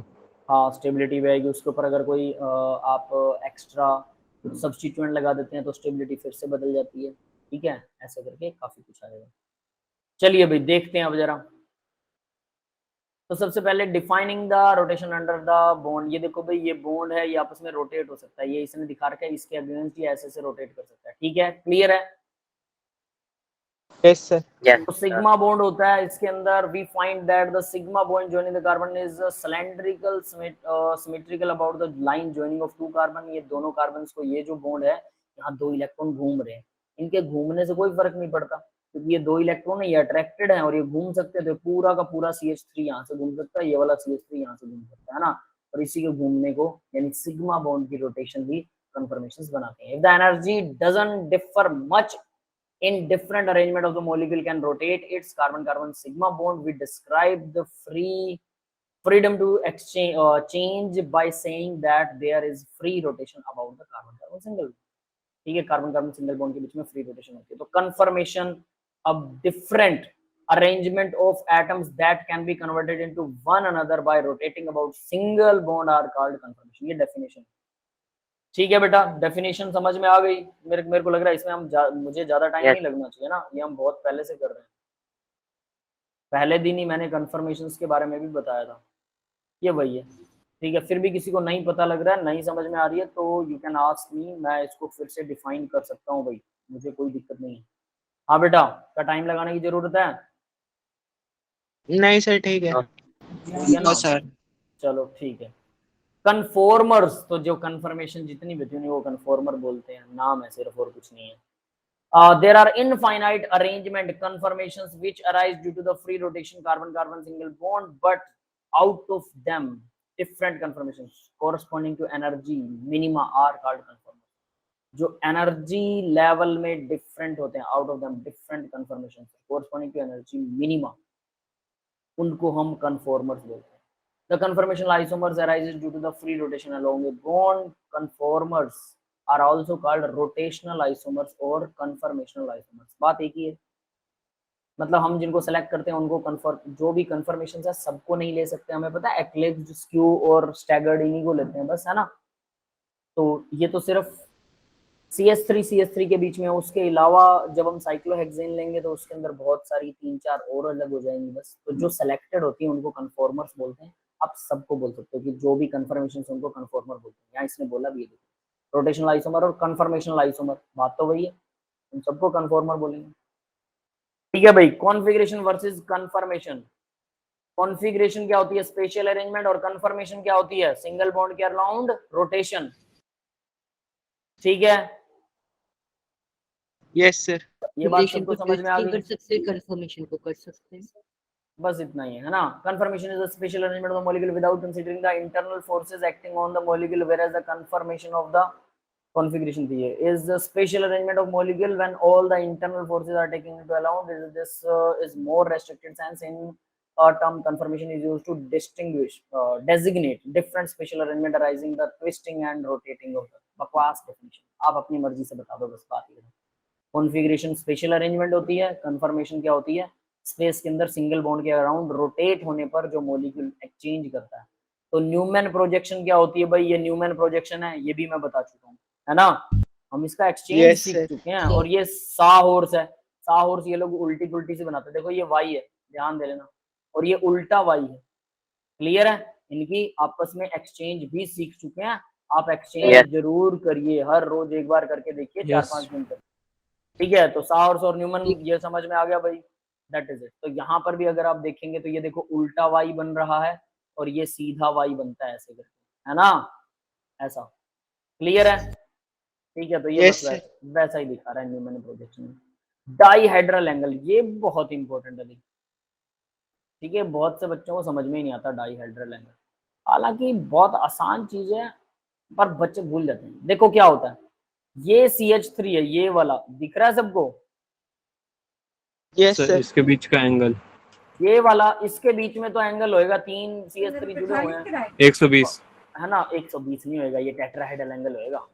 हाँ, स्टेबिलिटी भी आएगी। उसके ऊपर अगर कोई आप एक्स्ट्रा सब्स्टिट्यूएंट लगा देते हैं तो स्टेबिलिटी फिर से बदल जाती है। ठीक है, ऐसे करके काफी कुछ आएगा। चलिए भाई देखते हैं अब जरा। तो सबसे पहले defining the rotation under the bond. ये देखो भाई, ये बॉन्ड है, ये आपस में रोटेट हो सकता है, ये इसने दिखा रखा है, इसके अगेंस्ट ये ऐसे से रोटेट कर सकता है। ठीक है, क्लियर है? Yes sir. यस तो सिग्मा बॉन्ड होता है इसके अंदर। We find that the sigma bond joining the carbon is cylindrical symmetrical about the line joining of two carbon। ये दोनों कार्बन्स को, ये जो बॉन्ड है, यहाँ दो इलेक्ट्रॉन घूम रहे हैं, इनके घूमने से कोई फर्क नहीं पड़ता, क्योंकि ये दो इलेक्ट्रॉन है, ये अट्रैक्टेड है और ये घूम सकते हैं। तो पूरा का पूरा CH3 यहाँ से घूम सकता है, ये वाला CH3 यहाँ से घूम सकता है ना, और इसी के घूमने को यानी सिग्मा बॉन्ड की रोटेशन भी कन्फर्मेशंस बनाते हैं। If the energy doesn't differ much in different arrangement of the molecule can rotate its carbon-carbon sigma bond, we describe the freedom to exchange change by saying that there is free rotation about the carbon-carbon single। ठीक है, carbon-carbon single bond के बीच में free rotation होती है। तो conformation, अब different arrangement of atoms that can be converted into one another by rotating about single bond are called conformation। ये definition। ठीक है बेटा, डेफिनेशन समझ में आ गई? मेरे को लग रहा है इसमें मुझे ज्यादा टाइम Yes. नहीं लगना चाहिए ना, ये हम बहुत पहले से कर रहे हैं। पहले दिन ही मैंने कन्फर्मेशंस के बारे में भी बताया था, ये वही है। ठीक है, फिर भी किसी को नहीं पता लग रहा है, नहीं समझ में आ रही है, तो यू कैन आस्क मी, मैं इसको फिर से डिफाइन कर सकता हूँ भाई, मुझे कोई दिक्कत नहीं है। हाँ बेटा, क्या टाइम लगाने की जरूरत है? नहीं सर, ठीक है। ठीक है ना सर। चलो ठीक है। कन्फॉर्मर्स, तो जो कन्फर्मेशन जितनी भी होती है वो कन्फॉर्मर बोलते हैं, नाम है सिर्फ और कुछ नहीं है। There are infinite arrangement conformations which arise due to the free rotation carbon-carbon single bond, but out of them different conformations corresponding to energy minima are called conformers। जो एनर्जी लेवल में डिफरेंट होते हैं, out of them different conformations corresponding to energy minima, उनको हम conformers बोलते हैं। The conformational isomers arises due to the free rotation along a bond। Conformers are also called rotational isomers or conformational isomers। बात एक ही है, मतलब हम जिनको सेलेक्ट करते हैं उनको कन्फर्म, जो भी कन्फर्मेशन है सबको नहीं ले सकते, हमें पता है, एक्लिप्स, स्क्यू और स्टैगर्ड इन्हीं को लेते हैं बस, है ना। तो ये तो सिर्फ CH3 के बीच में, उसके अलावा जब हम साइक्लोहेक्सेन लेंगे तो उसके अंदर बहुत सारी 3-4 और अलग हो जाएंगी बस। तो जो सेलेक्टेड होती है उनको कन्फॉर्मर्स बोलते हैं। आप सबको बोल सकते हो कि जो भी कन्फर्मेशन उनको कन्फॉर्मर बोलते हैं। यहाँ इसने बोला भी है, रोटेशनल आइसोमर और कन्फर्मेशनल आइसोमर, बात तो वही है, हम सबको कन्फॉर्मर बोलेंगे। ठीक है भाई, कॉन्फ़िगरेशन वर्सेस कन्फर्मेशन। कॉन्फ़िगरेशन क्या होती है? स्पेशल अरेंजमेंट, और कन्फर्मेशन क्या होती है? सिंगल बॉन्ड के अराउंड रोटेशन। ठीक है, यस सर। ये बात रोटेशन सबको को समझ में आ ट्विस्ट गई? कर सकते हैं, कंफर्मेशन को कर सकते हैं। बस इतना ही है ना। Conformation is a special arrangement of the molecule without considering the internal forces acting on the molecule, whereas the conformation of the configuration theory is the spatial arrangement of molecule when all the internal forces are taken into account. This is more restricted sense in term conformation is used to distinguish designate different spatial arrangement arising the twisting and rotating of the बकवास definition। आप अपनी मर्जी से बता दो, बस बात ये है। कॉन्फ़िगरेशन स्पेशल अरेंजमेंट होती है, कंफर्मेशन क्या होती है, स्पेस के अंदर सिंगल बॉन्ड के अराउंड रोटेट होने पर जो मॉलिक्यूल एक्सचेंज करता है। तो न्यूमैन प्रोजेक्शन क्या होती है भाई, ये न्यूमैन प्रोजेक्शन है, ये भी मैं बता चुका हूँ, है ना। हम इसका एक्सचेंज सीख चुके हैं। और ये साहॉर्स है, साहॉर्स ये लोग उल्टी पुल्टी से बनाते हैं। देखो ये वाई है, ध्यान दे लेना, और ये उल्टा वाई है। क्लियर है, इनकी आपस में एक्सचेंज भी सीख चुके हैं। आप एक्सचेंज जरूर करिए, हर रोज एक बार करके देखिए, 4-5 दिन तक, ठीक है। तो साहॉर्स और न्यूमैन ये समझ में आ गया भाई, दैट इज इट। तो यहाँ पर भी अगर आप देखेंगे तो ये देखो उल्टा वाई बन रहा है और ये सीधा वाई बनता है ऐसे करके, है ना, ऐसा। क्लियर है, ठीक है। तो ये बस वैसा ही दिखा रहा है न्यूमैन प्रोजेक्शन में। डाईहेड्रल एंगल, ये बहुत इंपॉर्टेंट है, ठीक है। बहुत से बच्चों को समझ में ही नहीं आता डाईहेड्रल एंगल, हालांकि बहुत आसान चीज है पर बच्चे भूल जाते हैं। देखो क्या होता है, ये CH3 है, ये वाला दिख रहा है सबको? Yes sir. इसके बीच का एंगल, ये वाला, इसके बीच में तो एंगल होएगा, 3 CH3 जुड़े हुए हैं, 120 है ना। 120 नहीं होएगा, ये टेट्राहेड्रल एंगल होएगा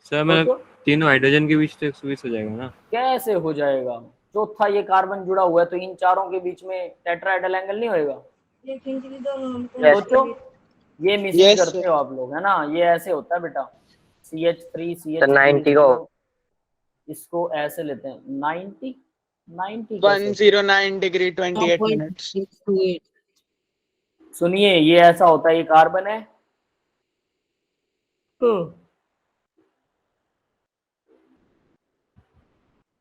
सर। मैं तीनों हाइड्रोजन के बीच तो 120 हो जाएगा ना? कैसे हो जाएगा, चौथा ये कार्बन जुड़ा हुआ है तो इन चारों के बीच में टेट्राहेड्रल एंगल नहीं होएगा? सोचो, ये मिसिंग करते हो आप लोग, है ना। ये ऐसे होता है बेटा, CH3 90 को इसको ऐसे लेते हैं 90 109 डिग्री 28 मिनट्स। सुनिए, ये ऐसा होता है, ये कार्बन है,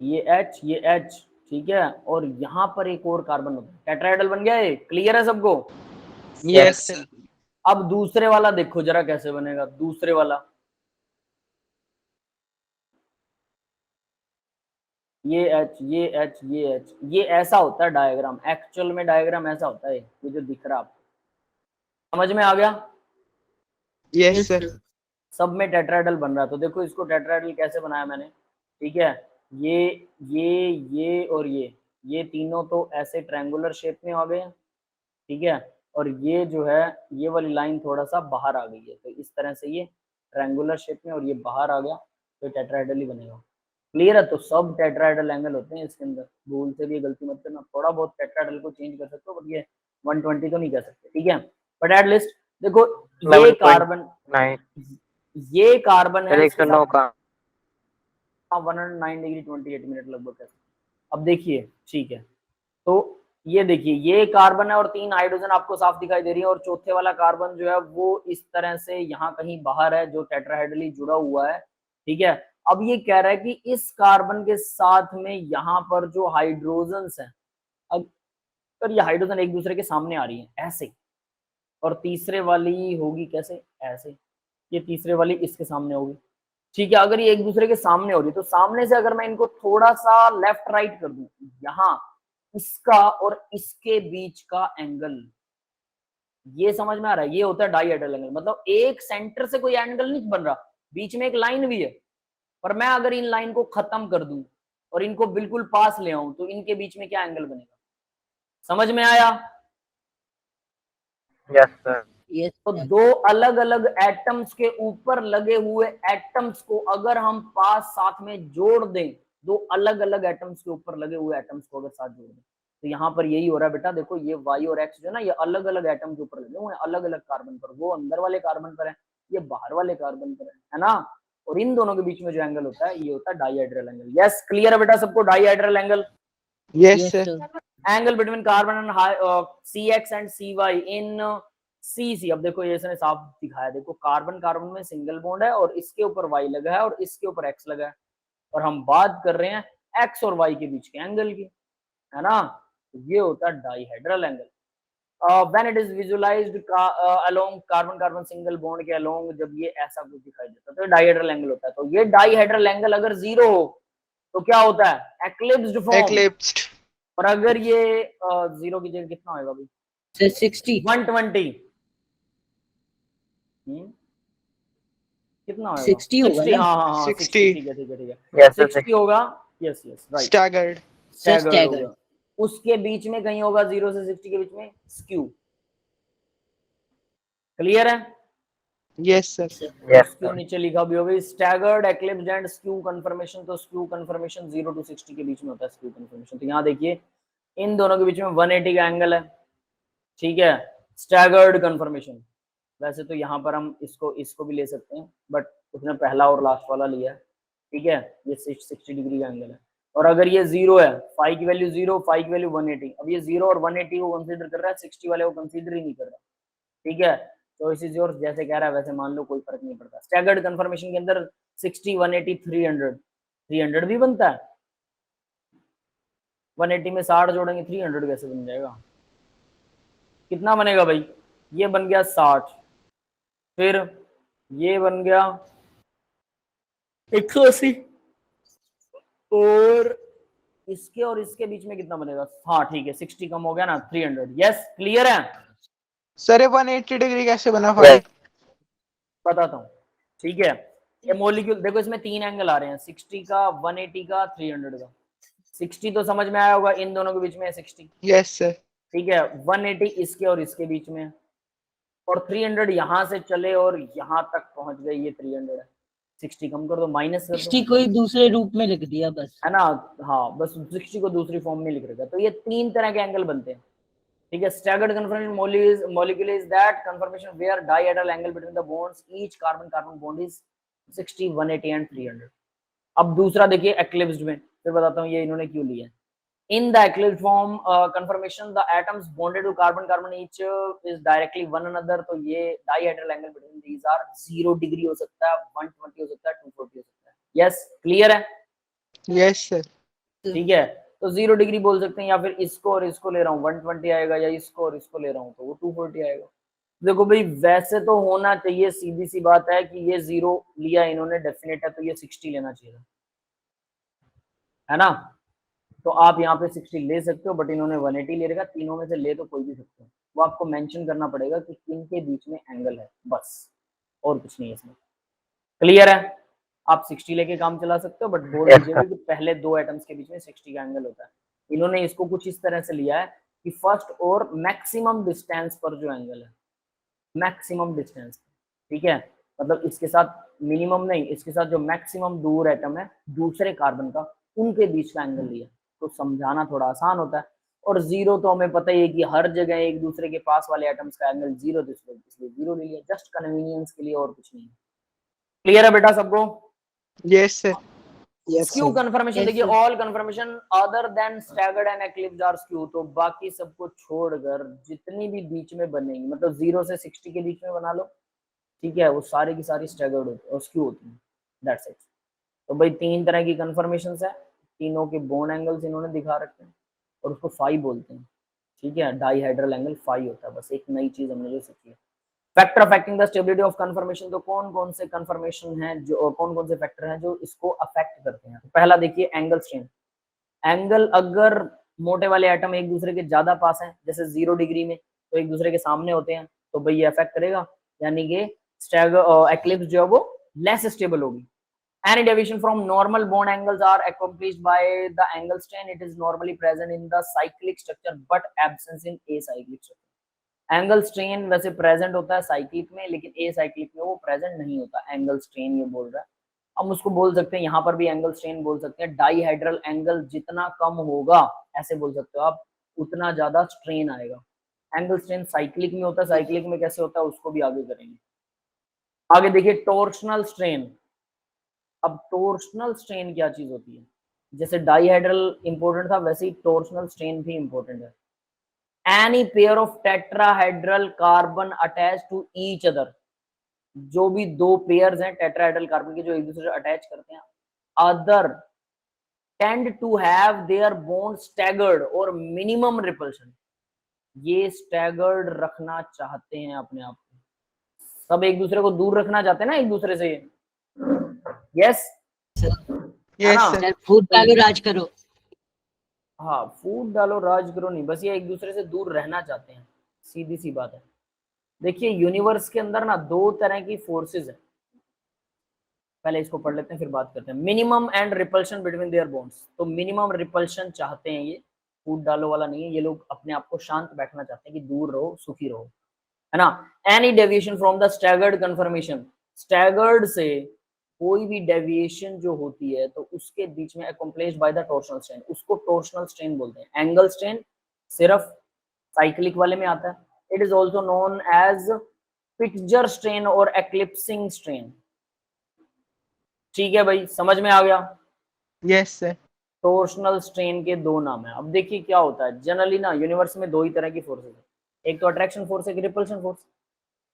ये H, ठीक है, और यहाँ पर एक और कार्बन होता है, टेट्राहेड्रल बन गया ये। क्लियर है सबको? Yes sir. अब दूसरे वाला देखो जरा कैसे बनेगा, दूसरे वाला, ये H, ये ऐसा होता है डायग्राम। एक्चुअल में डायग्राम ऐसा होता है, ये जो दिख रहा है आपको, समझ में आ गया? Yes sir. सब में टेट्राहेड्रल बन रहा है। तो देखो इसको टेट्राहेड्रल कैसे बनाया मैंने, ठीक है। ये और ये तीनों तो ऐसे ट्रायंगुलर शेप में आ गए, ठीक है। और ये जो है, ये वाली लाइन थोड़ा सा बाहर आ गई है, तो इस तरह से ये ट्रायंगुलर शेप में और ये बाहर आ गया, तो टेट्राहेड्रल ही बनेगा। क्लियर है? तो सब टेट्राहेड्रल एंगल होते हैं इसके अंदर, भूल से भी गलती मत करना। थोड़ा बहुत टेट्राहेड्रल को चेंज कर सकते हो, बट ये 120 तो नहीं कर सकते, ठीक है। बट एट लीस्ट देखो, ये कार्बन, ये कार्बन है 109 का 109 डिग्री 28 मिनट लगभग है। अब देखिए, ठीक है, तो ये देखिए, ये कार्बन है और 3 हाइड्रोजन आपको साफ दिखाई दे रही है, और चौथे वाला कार्बन जो है वो इस तरह से यहाँ कहीं बाहर है, जो टेट्राहेड्रली जुड़ा हुआ है, ठीक है। अब ये कह रहा है कि इस कार्बन के साथ में यहाँ पर जो हाइड्रोजन्स हैं, अगर ये हाइड्रोजन एक दूसरे के सामने आ रही है ऐसे, और तीसरे वाली होगी कैसे, ऐसे, ये तीसरे वाली इसके सामने होगी, ठीक है। अगर ये एक दूसरे के सामने हो रही है, तो सामने से अगर मैं इनको थोड़ा सा लेफ्ट राइट कर दूं, यहाँ इसका और इसके बीच का एंगल, ये समझ में आ रहा है? ये होता है डाईहेड्रल एंगल। मतलब एक सेंटर से कोई एंगल नहीं बन रहा, बीच में एक लाइन भी है, पर मैं अगर इन लाइन को खत्म कर दूं और इनको बिल्कुल पास ले आऊं, तो इनके बीच में क्या एंगल बनेगा? समझ में आया? Yes sir. तो दो अलग अलग एटम्स के ऊपर लगे हुए एटम्स को अगर हम पास साथ में जोड़ दें, दो अलग अलग एटम्स के ऊपर लगे हुए एटम्स को अगर साथ जोड़ दें, तो यहाँ पर यही हो रहा है बेटा। देखो ये Y और X जो है ना, ये अलग अलग एटम के ऊपर लगे हुए हैं, अलग अलग कार्बन पर, वो अंदर वाले कार्बन पर है, ये बाहर वाले कार्बन पर है ना। और इन दोनों के बीच में जो एंगल होता है, ये होता है डाईहेड्रल एंगल। यस, क्लियर है बेटा सबको? Dihedral angle, yes sir. Angle between carbon and CX and CY in CC। अब देखो ये इसने साफ दिखाया, देखो कार्बन कार्बन में सिंगल बॉन्ड है और इसके ऊपर Y लगा है और इसके ऊपर X लगा है, और हम बात कर रहे हैं X और Y के बीच के एंगल की, है ना। ये होता है dihedral angle. When it is visualised along carbon carbon single bond के अलोंग, जब ये ऐसा कुछ दिखाई देता है तो डाईहेड्रल एंगल होता है। तो ये डाईहेड्रल एंगल अगर 0 हो तो क्या होता है? एक्लिप्स्ड फॉर्म। और अगर ये 0 की जगह कितना होगा भाई? सर 60 120। कितना होगा? 60 होगा 60, ना? हाँ हाँ हाँ 60, 60 ठीक है ठीक है ठीक है, Yes, sir. 60 होगा। Yes yes right, staggered. Staggered staggered. होगा। उसके बीच में कहीं होगा 0 से 60 के बीच में स्क्यू। क्लियर है? Yes sir. Yes, skew sir. नीचे लिखा भी होगा, स्टैगर्ड, एक्लिप्स्ड एंड स्क्यू कन्फर्मेशन। तो स्क्यू कन्फर्मेशन 0 to 60 के बीच में होता है स्क्यू कन्फर्मेशन। तो यहाँ देखिए इन दोनों के बीच में 180 का एंगल है, ठीक है, स्टैगर्ड कन्फर्मेशन। वैसे तो यहाँ पर हम इसको भी ले सकते हैं, बट उसने पहला और लास्ट वाला लिया है, ठीक है। ये 60 डिग्री का एंगल है। और अगर ये 0 है, फाई की वैल्यू 0, फाई की वैल्यू 180, अब ये 0 और 180 को कंसीडर कर रहा है, 60 वाले को कंसीडर ही नहीं कर रहा, ठीक है। चॉइस इज योर्स, जैसे कह रहा है वैसे मान लो, कोई फर्क नहीं पड़ता। स्टैगर्ड कन्फर्मेशन के अंदर 60, 180, 300 भी बनता है। 180 में 60 जोड़ेंगे, 300 कैसे बन जाएगा? कितना बनेगा भाई? ये बन गया 60, फिर ये बन गया 180, और इसके बीच में कितना बनेगा? हाँ ठीक है, 60 कम हो गया ना, 300। यस, क्लियर है? सर ये 180 डिग्री कैसे बना भाई? बताता हूँ, ठीक है। ये मॉलिक्यूल देखो, इसमें 3 एंगल आ रहे हैं, 60 का, 180 का, 300 का। 60 तो समझ में आया होगा, इन दोनों के बीच में है 60, यस सर। ठीक है। 180 इसके और इसके बीच में, और 300 यहां से चले और यहां तक पहुंच गए, ये 300 है। 60 कम कर दो, माइनस कर दो, 60 को ही दूसरे रूप में लिख दिया बस, है ना? हाँ, बस 60 को दूसरी फॉर्म में लिख रखा। तो ये 3 तरह के एंगल बनते हैं, ठीक है। Staggered conformation molecule is that confirmation where dihedral angle between the bonds each carbon carbon bond is 60, 180 and 300। अब दूसरा देखिए एक्लिप्स्ड में, फिर बताता हूँ ये इन्होंने क्यों लिया है। In the eclipsed form conformation, the atoms bonded to carbon carbon each is directly one another। तो ये dihedral angle between these are 0 degree हो सकता है, 120 हो सकता है, 240 हो सकता है। यस, क्लियर है? Yes sir. ठीक है, तो 0 डिग्री बोल सकते हैं, या फिर इसको और इसको ले रहा हूँ 120 आएगा, या इसको और इसको ले रहा हूँ तो वो 240 आएगा। देखो भाई, वैसे तो होना चाहिए, सीधी सी बात है कि ये 0 लिया इन्होंने, डेफिनेट है, तो ये 60 लेना चाहिए, है ना? तो आप यहाँ पे 60 ले सकते हो, बट इन्होंने 180 ले रखा। तीनों में से ले तो कोई भी सकते हो, वो आपको मेंशन करना पड़ेगा कि किन के बीच में एंगल है, बस, और कुछ नहीं है इसमें। क्लियर है? आप 60 लेके काम चला सकते हो, बट बोल Yes, दीजिएगा कि पहले 2 एटम्स के बीच में 60 का एंगल होता है। इन्होंने इसको कुछ इस तरह से लिया है कि फर्स्ट और मैक्सिमम डिस्टेंस पर जो एंगल है, मैक्सिमम डिस्टेंस, ठीक है, मतलब इसके साथ मिनिमम नहीं, इसके साथ जो मैक्सिमम दूर एटम है दूसरे कार्बन का, उनके बीच का एंगल लिया, तो समझाना थोड़ा आसान होता है। और 0 तो हमें पता ही है कि हर जगह एक दूसरे के पास वाले एटम्स का एंगल 0, इसलिए 0 ले लिया, जस्ट कन्वीनियंस के लिए, और कुछ नहीं। क्लियर है बेटा सबको? Yes sir. Skew conformation Yes, देखिए, sir. All conformation other than staggered and eclipsed are skew. तो बाकी सबको छोड़कर जितनी भी बीच में बनेंगी, मतलब 0 से 60 के बीच में बना लो, ठीक है, वो सारी की सारी स्टैगर्ड होती है और स्क्यू होती है, दैट्स इट। तो भाई 3 तरह की कन्फर्मेशंस है, तीनों के बोन एंगल्स इन्होंने दिखा रखे हैं, और उसको फाई बोलते हैं, ठीक है। डाईहेड्रल एंगल फाई होता है, बस एक नई चीज हमने जो सीखी है। Factor affecting the stability of conformation, तो कौन कौन से कन्फर्मेशन हैं जो, कौन कौन से फैक्टर हैं जो इसको अफेक्ट करते हैं? तो पहला देखिए एंगल स्ट्रेन। एंगल अगर मोटे वाले एटम एक दूसरे के ज्यादा पास हैं, जैसे 0 डिग्री में, तो एक दूसरे के सामने होते हैं, तो भाई ये अफेक्ट करेगा, यानी कि एक्लिप्स जो है वो लेस स्टेबल होगी। Any deviation from normal bond angles are accomplished by the angle strain. It is normally present in the cyclic structure but absent in acyclic structure. Angle strain वैसे present होता है cyclic में, लेकिन a cyclic में वो present नहीं होता। Angle strain ये बोल रहा है। हम उसको बोल सकते हैं, यहाँ पर भी एंगल स्ट्रेन बोल सकते हैं। डाईहेड्रल एंगल जितना कम होगा, ऐसे बोल सकते हो आप, उतना ज्यादा स्ट्रेन आएगा। एंगल स्ट्रेन साइक्लिक में होता है, साइक्लिक में कैसे होता है उसको भी आगे करेंगे। आगे देखिए टॉर्शनल स्ट्रेन। अब टॉर्शनल स्ट्रेन क्या चीज होती है? जैसे डाईहेड्रल इंपॉर्टेंट था, वैसे ही टॉर्शनल स्ट्रेन भी इंपॉर्टेंट है। Any pair of tetrahedral carbon attach to each other, जो भी 2 पेयर्स हैं टेट्राहेड्रल कार्बन के जो एक दूसरे से अटैच करते हैं, other tend to have their bond staggered और मिनिमम रिपल्शन। ये स्टैगर्ड रखना चाहते हैं अपने आप को, सब एक दूसरे को दूर रखना चाहते हैं ना एक दूसरे से। Yes yes sir. Sir food पे राज करो। हाँ, फूट डालो राज करो नहीं, बस ये एक दूसरे से दूर रहना चाहते हैं, सीधी सी बात है। देखिए यूनिवर्स के अंदर ना दो तरह की फोर्सेस है, पहले इसको पढ़ लेते हैं फिर बात करते हैं। Minimum and repulsion between their bonds, तो मिनिमम रिपल्शन चाहते हैं ये, फूट डालो वाला नहीं है, ये लोग अपने आप को शांत बैठना चाहते हैं कि दूर रहो सुखी रहो, है ना। Any deviation from the staggered conformation, staggered से कोई भी डेविएशन जो होती है तो उसके बीच में accomplished by the torsional strain, उसको टॉर्शनल स्ट्रेन बोलते हैं। एंगल स्ट्रेन सिर्फ साइक्लिक वाले में आता है। It is also known as Pitzer strain और एक्लिप्सिंग स्ट्रेन। ठीक है भाई, समझ में आ गया। Yes sir. टॉर्शनल स्ट्रेन के दो नाम है। अब देखिए क्या होता है जनरली ना, यूनिवर्स में दो ही तरह की फोर्सेस है, एक तो अट्रैक्शन फोर्स, एक रिपल्शन फोर्स।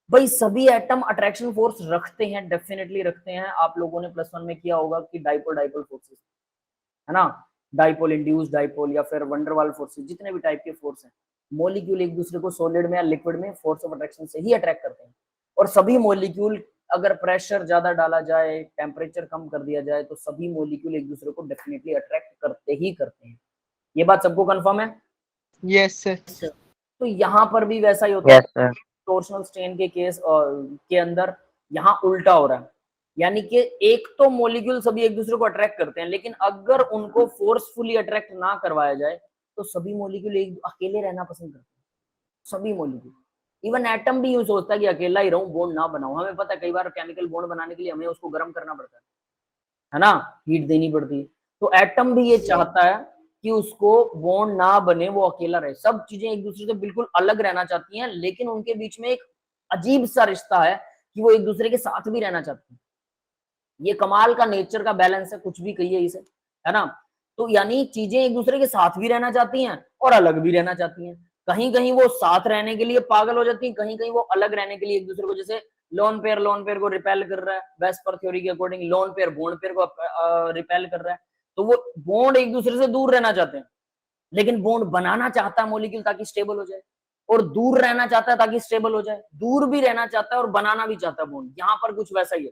भाई सभी एटम अट्रैक्शन फोर्स रखते हैं, डेफिनेटली रखते हैं। आप लोगों ने +1 में किया होगा कि डाइपोल डाइपोल फोर्सेस, है ना, डाइपोल, इंड्यूस्ड डाइपोल या फिर वंडरवाल फोर्सेस, जितने भी टाइप के फोर्स हैं, मॉलिक्यूल एक दूसरे को सॉलिड में या लिक्विड में फोर्स ऑफ अट्रैक्शन से ही अट्रैक्ट करते हैं। और सभी मॉलिक्यूल, अगर प्रेशर ज्यादा डाला जाए, टेम्परेचर कम कर दिया जाए, तो सभी मॉलिक्यूल एक दूसरे को डेफिनेटली अट्रैक्ट करते ही करते हैं। ये बात सबको कंफर्म है? Yes sir. तो यहाँ पर भी वैसा ही होता है। Yes, sir. टॉर्शनल स्ट्रेन के केस के अंदर यहाँ उल्टा हो रहा है, यानी कि एक तो मॉलिक्यूल सभी एक दूसरे को अट्रैक्ट करते हैं, लेकिन अगर उनको फोर्सफुली अट्रैक्ट ना करवाया जाए तो सभी मॉलिक्यूल एक अकेले रहना पसंद करते हैं। सभी मॉलिक्यूल, इवन एटम भी यूं सोचता है कि अकेला ही रहूं, बॉन्ड ना बनाऊं। हमें पता है कई बार केमिकल बॉन्ड बनाने के लिए हमें उसको गर्म करना पड़ता है ना, हीट देनी पड़ती है। तो एटम भी ये चाहता है कि उसको बॉन्ड ना बने, वो अकेला रहे। सब चीजें एक दूसरे से बिल्कुल अलग रहना चाहती हैं, लेकिन उनके बीच में एक अजीब सा रिश्ता है कि वो एक दूसरे के साथ भी रहना चाहती हैं। ये कमाल का नेचर का बैलेंस है, कुछ भी कहिए इसे, है ना। तो यानी चीजें एक दूसरे के साथ भी रहना चाहती हैं और अलग भी रहना चाहती हैं। कहीं कहीं वो साथ रहने के लिए पागल हो जाती हैं, कहीं कहीं वो अलग रहने के लिए एक दूसरे को, जैसे लोन पेयर को रिपेल कर रहा है, वेस्पर थ्योरी के according lone pair bond pair को रिपेल कर रहा है, तो वो बॉन्ड एक दूसरे से दूर रहना चाहते हैं, लेकिन बॉन्ड बनाना चाहता है मॉलिक्यूल ताकि स्टेबल हो जाए, और दूर रहना चाहता है ताकि स्टेबल हो जाए। दूर भी रहना चाहता है और बनाना भी चाहता है बॉन्ड। यहाँ पर कुछ वैसा ही है।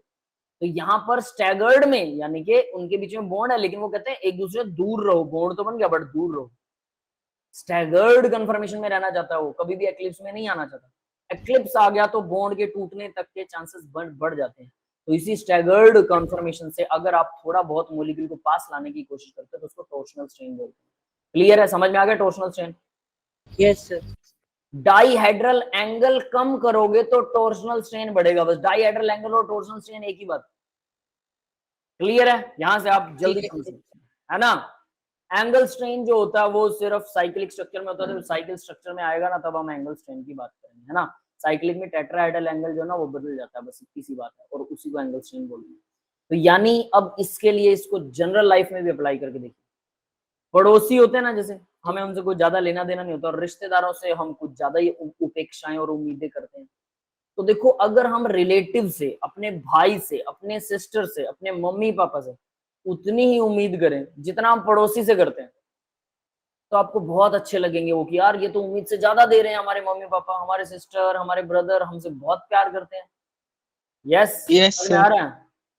तो यहाँ पर स्टैगर्ड में, यानी कि उनके बीच में बॉन्ड है, लेकिन वो कहते हैं एक दूसरे से दूर रहो, बॉन्ड तो बन गया बट दूर रहो। स्टैगर्ड कन्फर्मेशन में रहना चाहता है वो, कभी भी एक्लिप्स में नहीं आना चाहता। एक्लिप्स आ गया तो बॉन्ड के टूटने तक के चांसेस बढ़ जाते हैं। तो इसी स्टैगर्ड कन्फर्मेशन से अगर आप थोड़ा बहुत मॉलिक्यूल को पास लाने की कोशिश करते हैं तो उसको टॉर्शनल स्ट्रेन बोलते हैं। क्लियर है, समझ में आ गया torsional strain? Yes sir. Dihedral angle कम करोगे तो टॉर्शनल स्ट्रेन बढ़ेगा। बस डाइहेड्रल एंगल और टॉर्शनल स्ट्रेन एक ही बात। क्लियर है? यहां से आप जल्दी समझ सकते हैं, है ना। एंगल स्ट्रेन जो होता है वो सिर्फ साइक्लिक स्ट्रक्चर में होता है। जब साइकिल स्ट्रक्चर में आएगा ना, तब हम एंगल स्ट्रेन की बात करेंगे, है ना। साइक्लिक में टेट्राहेड्रल एंगल जो है ना वो बदल जाता है, बस इतनी सी बात है, और उसी को एंगल स्ट्रेन बोलते हैं। तो यानी अब इसके लिए इसको जनरल लाइफ में भी अप्लाई करके देखिए। पड़ोसी होते हैं ना, जैसे हमें उनसे कुछ ज्यादा लेना देना नहीं होता, और रिश्तेदारों से हम कुछ ज्यादा ही उपेक्षाएं और उम्मीदें करते हैं। तो देखो, अगर हम रिलेटिव से, अपने भाई से, अपने सिस्टर से, अपने मम्मी पापा से उतनी ही उम्मीद करें जितना हम पड़ोसी से करते हैं, तो आपको बहुत अच्छे लगेंगे वो, कि यार ये तो उम्मीद से ज्यादा दे रहे हैं, हमारे मम्मी पापा, हमारे सिस्टर, हमारे ब्रदर हमसे बहुत प्यार करते हैं। यस, Yes, समझ में आ रहा है?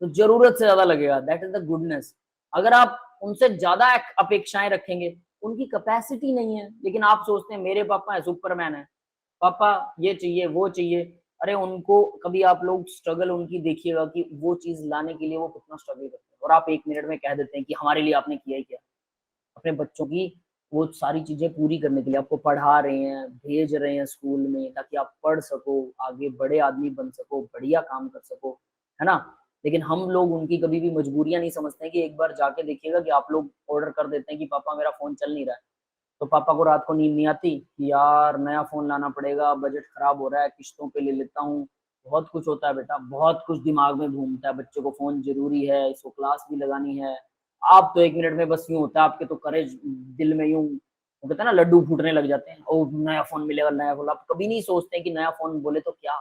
तो जरूरत से ज्यादा लगेगा, दैट इज द गुडनेस। अगर आप उनसे ज्यादा अपेक्षाएं रखेंगे, उनकी कैपेसिटी नहीं है, लेकिन आप सोचते हैं मेरे पापा है, सुपरमैन है, पापा ये चाहिए वो चाहिए। अरे उनको कभी आप लोग स्ट्रगल उनकी देखिएगा कि वो चीज लाने के लिए वो कितना स्ट्रगल करते हैं, और आप 1 मिनट में कह देते हैं कि हमारे लिए आपने किया ही क्या। अपने बच्चों की वो सारी चीजें पूरी करने के लिए आपको पढ़ा रहे हैं, भेज रहे हैं स्कूल में, ताकि आप पढ़ सको, आगे बड़े आदमी बन सको, बढ़िया काम कर सको, है ना। लेकिन हम लोग उनकी कभी भी मजबूरियां नहीं समझते हैं। कि एक बार जाके देखिएगा कि आप लोग ऑर्डर कर देते हैं कि पापा मेरा फोन चल नहीं रहा है, तो पापा को रात को नींद नहीं आती कि यार नया फोन लाना पड़ेगा, बजट खराब हो रहा है, किश्तों पे ले लेता हूँ। बहुत कुछ होता है बेटा, बहुत कुछ दिमाग में घूमता है, बच्चे को फोन जरूरी है, इसको क्लास भी लगानी है। आप तो 1 मिनट में बस यूं होता है, आपके तो करेज दिल में यूं, वो कहते हैं ना, लड्डू फूटने लग जाते हैं। ओ नया फोन मिलेगा, नया फोन। आप कभी नहीं सोचते हैं कि नया फोन बोले तो क्या,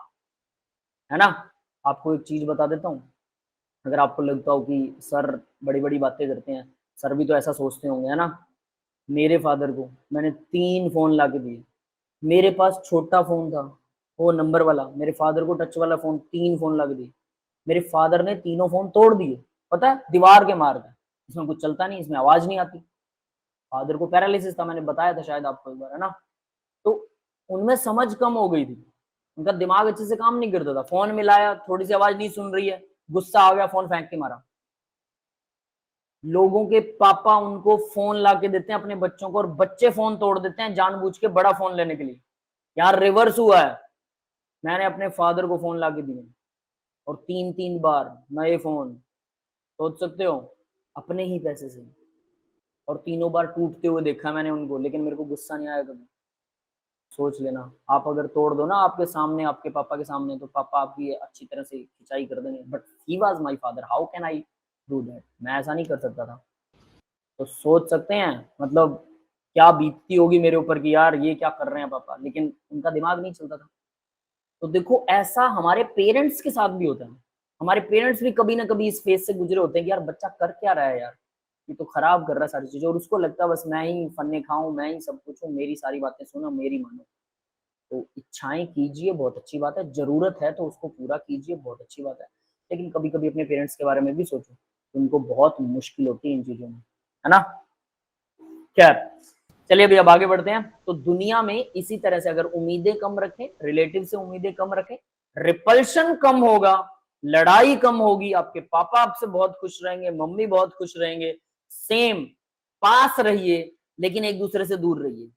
है ना। आपको एक चीज बता देता हूँ, अगर आपको लगता हो कि सर बड़ी बड़ी बातें करते हैं, सर भी तो ऐसा सोचते होंगे, है ना। मेरे फादर को मैंने 3 फोन ला के दिए। मेरे पास छोटा फोन था, वो नंबर वाला, मेरे फादर को टच वाला फोन, 3 फोन ला के दिए। मेरे फादर ने तीनों फोन तोड़ दिए, पता है, दीवार के मार का। इसमें कुछ चलता नहीं, इसमें आवाज नहीं आती। फादर को पैरालिसिस था, मैंने बताया था शायद आपको एक बार, है ना। तो उनमें समझ कम हो गई थी, उनका दिमाग अच्छे से काम नहीं करता था। फोन मिलाया, थोड़ी सी आवाज नहीं सुन रही है, गुस्सा आ गया, फोन फेंक के मारा। लोगों के पापा उनको फोन ला के देते हैं अपने बच्चों को, और बच्चे फोन तोड़ देते हैं जानबूझ के बड़ा फोन लेने के लिए। यार रिवर्स हुआ है, मैंने अपने फादर को फोन ला के दिए और 3-3 बार नए फोन, सोच सकते हो, अपने ही पैसे से, और तीनों बार टूटते हुए देखा मैंने उनको, लेकिन मेरे को गुस्सा नहीं आया कभी। सोच लेना, आप अगर तोड़ दो ना आपके सामने, आपके पापा के सामने, तो पापा आपकी अच्छी तरह से खिंचाई कर देंगे, but he was my father, how can I do that, मैं ऐसा नहीं कर सकता था। तो सोच सकते हैं मतलब क्या बीतती होगी मेरे ऊपर कि यार ये क्या कर रहे हैं पापा, लेकिन उनका दिमाग नहीं चलता था। तो देखो ऐसा हमारे पेरेंट्स के साथ भी होता है, हमारे पेरेंट्स भी कभी ना कभी इस फेज से गुजरे होते हैं कि यार बच्चा कर क्या रहा है यार, ये तो खराब कर रहा है सारी चीजें, और उसको लगता है बस मैं ही फन्ने खाऊं, मैं ही सब कुछ हूँ, मेरी सारी बातें सुनो, मेरी मानो। तो इच्छाएं कीजिए, बहुत अच्छी बात है, जरूरत है तो उसको पूरा कीजिए, बहुत अच्छी बात है, लेकिन कभी कभी अपने पेरेंट्स के बारे में भी सोचो, उनको बहुत मुश्किल होती है इन चीजों में, है ना। खैर चलिए अभी अब आगे बढ़ते हैं। तो दुनिया में इसी तरह से अगर उम्मीदें कम रखें, रिलेटिव से उम्मीदें कम रखें, रिपल्शन कम होगा, लड़ाई कम होगी, आपके पापा आपसे बहुत खुश रहेंगे, मम्मी बहुत खुश रहेंगे, सेम पास रहिए लेकिन एक दूसरे से दूर रहिए।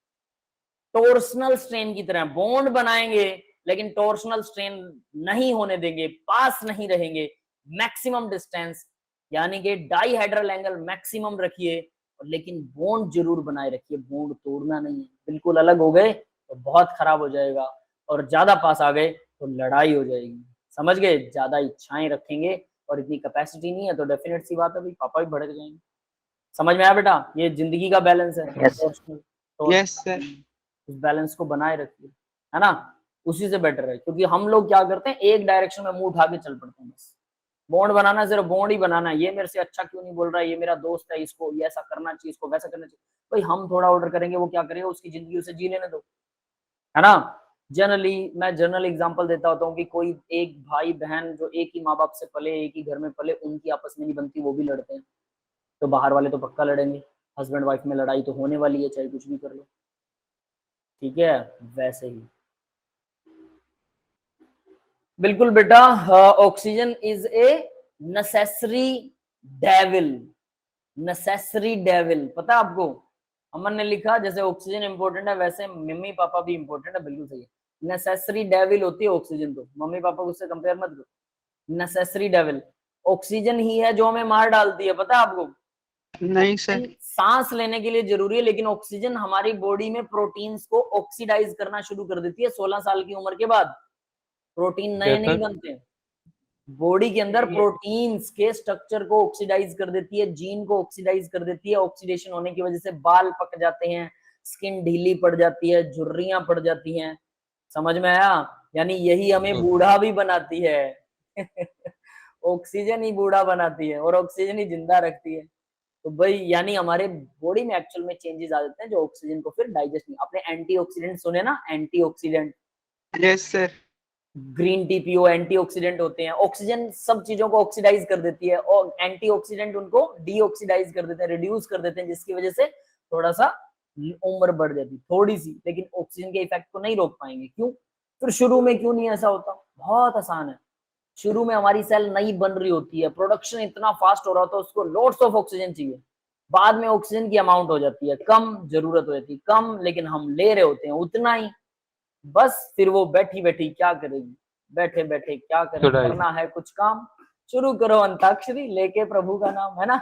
टॉर्सनल स्ट्रेन की तरह बॉन्ड बनाएंगे लेकिन टॉर्सनल स्ट्रेन नहीं होने देंगे, पास नहीं रहेंगे, मैक्सिमम डिस्टेंस यानी कि डाईहेड्रल एंगल मैक्सिमम रखिए, लेकिन बॉन्ड जरूर बनाए रखिए, बॉन्ड तोड़ना नहीं है। बिल्कुल अलग हो गए तो बहुत खराब हो जाएगा, और ज्यादा पास आ गए तो लड़ाई हो जाएगी, समझ गए। ज्यादा इच्छाएं रखेंगे और इतनी कैपेसिटी नहीं है तो डेफिनेट सी बात है भाई पापा भी भड़क जाएंगे। समझ में आया बेटा, ये जिंदगी का बैलेंस है। Yes. Yes sir. उस बैलेंस को बनाए रखिए, है ना, उसी से बेटर है। क्योंकि हम लोग क्या करते हैं, एक डायरेक्शन में मुंह उठा के चल पड़ते हैं, बस बॉन्ड बनाना, सिर्फ बॉन्ड ही बनाना है, ये मेरे से अच्छा क्यों नहीं बोल रहा है, ये मेरा दोस्त है, इसको ये ऐसा करना चाहिए, इसको वैसा करना चाहिए। भाई हम थोड़ा ऑर्डर करेंगे, वो क्या करेगा, उसकी जिंदगी उसे जी लेने दो, है ना। जनरली मैं जनरल एग्जांपल देता होता हूँ कि कोई एक भाई बहन जो एक ही माँ बाप से पले, एक ही घर में पले, उनकी आपस में नहीं बनती, वो भी लड़ते हैं, तो बाहर वाले तो पक्का लड़ेंगे, हस्बैंड वाइफ में लड़ाई तो होने वाली है, चाहे कुछ भी कर लो, ठीक है। वैसे ही बिल्कुल बेटा, oxygen is a necessary devil, necessary devil, पता है आपको। अमन ने लिखा जैसे ऑक्सीजन इंपॉर्टेंट है वैसे मम्मी पापा भी इंपॉर्टेंट है, बिल्कुल सही है। नेसेसरी डेविल होती है ऑक्सीजन, तो मम्मी पापा को उससे कंपेयर मत करो। नेसेसरी डेविल ऑक्सीजन ही है जो हमें मार डालती है, पता है आपको। नहीं सर। सांस लेने के लिए जरूरी है, लेकिन ऑक्सीजन हमारी बॉडी में प्रोटीन्स को ऑक्सीडाइज करना शुरू कर देती है 16 साल की उम्र के बाद। प्रोटीन नए नहीं बनते, बॉडी के अंदर प्रोटीन्स के स्ट्रक्चर को ऑक्सीडाइज कर देती है, जीन को ऑक्सीडाइज कर देती है। ऑक्सीडेशन होने की वजह से बाल पक जाते हैं, स्किन ढीली पड़ जाती है, झुर्रियां पड़ जाती हैं, समझ में आया। यानी यही हमें बूढ़ा भी बनाती है ऑक्सीजन ही बूढ़ा बनाती है और ऑक्सीजन ही जिंदा रखती है। तो भाई यानी हमारे बॉडी में एक्चुअल में चेंजेस आ जाते हैं जो ऑक्सीजन को फिर डाइजेस्ट नहीं। आपने एंटीऑक्सीडेंट सुने ना, antioxidant, yes sir. Green tea पियो, एंटीऑक्सीडेंट होते हैं। ऑक्सीजन सब चीजों को ऑक्सीडाइज कर देती है और एंटीऑक्सीडेंट उनको डीऑक्सीडाइज कर देते हैं, रिड्यूस कर देते हैं, जिसकी वजह से थोड़ा सा उम्र बढ़ जाती है थोड़ी सी, लेकिन ऑक्सीजन के इफेक्ट को नहीं रोक पाएंगे। क्यों? फिर शुरू में क्यों नहीं ऐसा होता? बहुत आसान है। शुरू में हमारी सेल नई बन रही होती है, प्रोडक्शन इतना फास्ट हो रहा होता है, उसको लोड्स ऑफ ऑक्सीजन चाहिए। बाद में ऑक्सीजन की अमाउंट हो जाती है कम, जरूरत हो जाती है कम, लेकिन हम ले रहे होते हैं उतना ही। बस फिर वो बैठी बैठी क्या करेगी, बैठे बैठे क्या करें, करना है कुछ काम, शुरू करो अंताक्षरी लेके प्रभु का नाम, है ना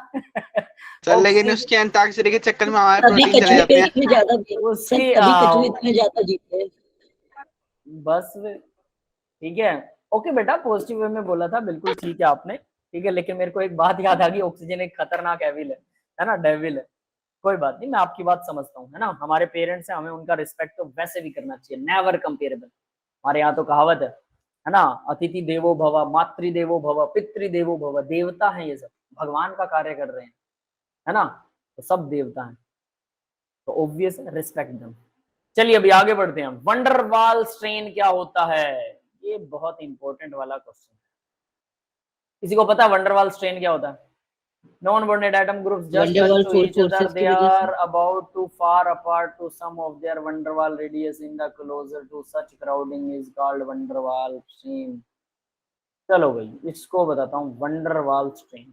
सर लेकिन उसके अंताक्षरी के चक्कर में हमारे अभी प्रोटीन चले जाते हैं। इतने ज्यादा उसकी इतने ज्यादा जीते हैं। बस ठीक है, ओके बेटा, पॉजिटिव वे में बोला था, बिल्कुल ठीक है आपने, ठीक है। लेकिन मेरे को एक बात याद आ गई, ऑक्सीजन एक खतरनाक एविल है ना, डेविल है। कोई बात नहीं, मैं आपकी बात समझता हूँ, है ना। हमारे पेरेंट्स हैं, हमें उनका रिस्पेक्ट तो वैसे भी करना चाहिए, नेवर कंपेरेबल। हमारे यहाँ तो कहावत है ना, अतिथि देवो भव, मातृदेवो भव, पितृदेवो भव। देवता है ये सब, भगवान का कार्य कर रहे हैं, है ना, तो सब देवता हैं, तो ऑब्वियस है रिस्पेक्ट देम। चलिए अभी आगे बढ़ते हैं। वंडरवाल स्ट्रेन क्या होता है, ये बहुत इंपॉर्टेंट वाला क्वेश्चन है। किसी को पता है वंडरवाल स्ट्रेन क्या होता है? Non-bonded atom groups just Van der touch Waals to each other. forces They की वजह से are about to far apart to some of their van der Waal radius in the closer to such crowding is called van der Waal stream. चलो भाई इसको बताता हूँ van der Waal stream.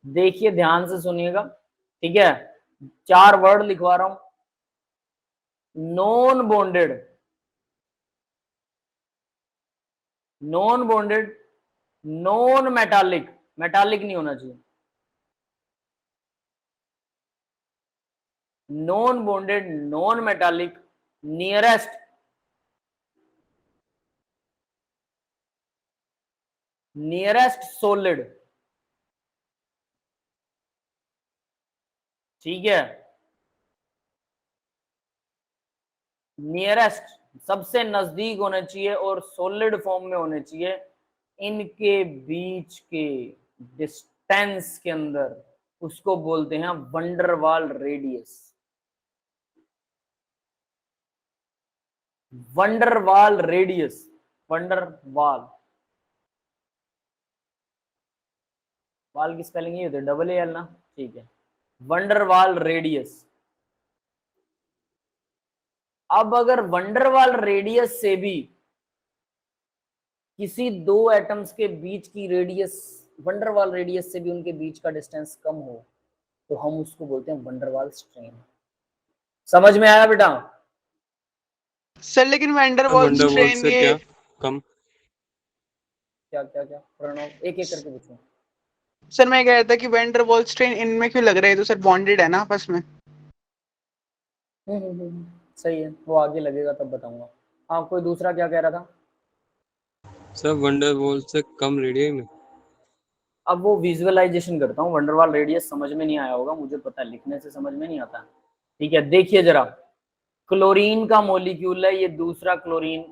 देखिए ध्यान से सुनिएगा, ठीक है? 4 वर्ड लिखवा रहा हूं. Non bonded, non bonded, non metallic, metallic नहीं होना चाहिए, non bonded, non metallic, nearest, nearest solid, ठीक है? नियरेस्ट सबसे नजदीक होना चाहिए और सॉलिड फॉर्म में होने चाहिए. इनके बीच के डिस्टेंस के अंदर उसको बोलते हैं van der Waal radius. van der Waal radius, van der Waal, वाल की स्पेलिंग ये होती है डबल ए एल ना, ठीक है? van der Waal radius. अब अगर van der Waal रेडियस से भी किसी दो एटम्स के बीच की radius, van der Waal radius से भी उनके बीच का डिस्टेंस कम हो तो हम उसको बोलते हैं van der Waal स्ट्रेन. समझ में आया बेटा? सर लेकिन wander wall wonder wall strain से ये क्या कम? क्या क्या क्या प्रणव, एक एक करके पूछो. सर मैं कह रहा था कि वैंडर वॉल स्ट्रेन इनमें क्यों लग रहा है, तो सर बॉन्डेड है ना आपस में. सही है, वो आगे लगेगा तब बताऊंगा. हाँ कोई दूसरा क्या कह रहा था? सर वंडर वॉल से कम रेडियस में. अब वो विजुअलाइजेशन करता हूँ. van der Waal रेडियस समझ में नहीं आया होगा, मुझे पता है, लिखने से समझ में नहीं आता. ठीक है, देखिए जरा, क्लोरीन का मॉलिक्यूल है, ये दूसरा क्लोरीन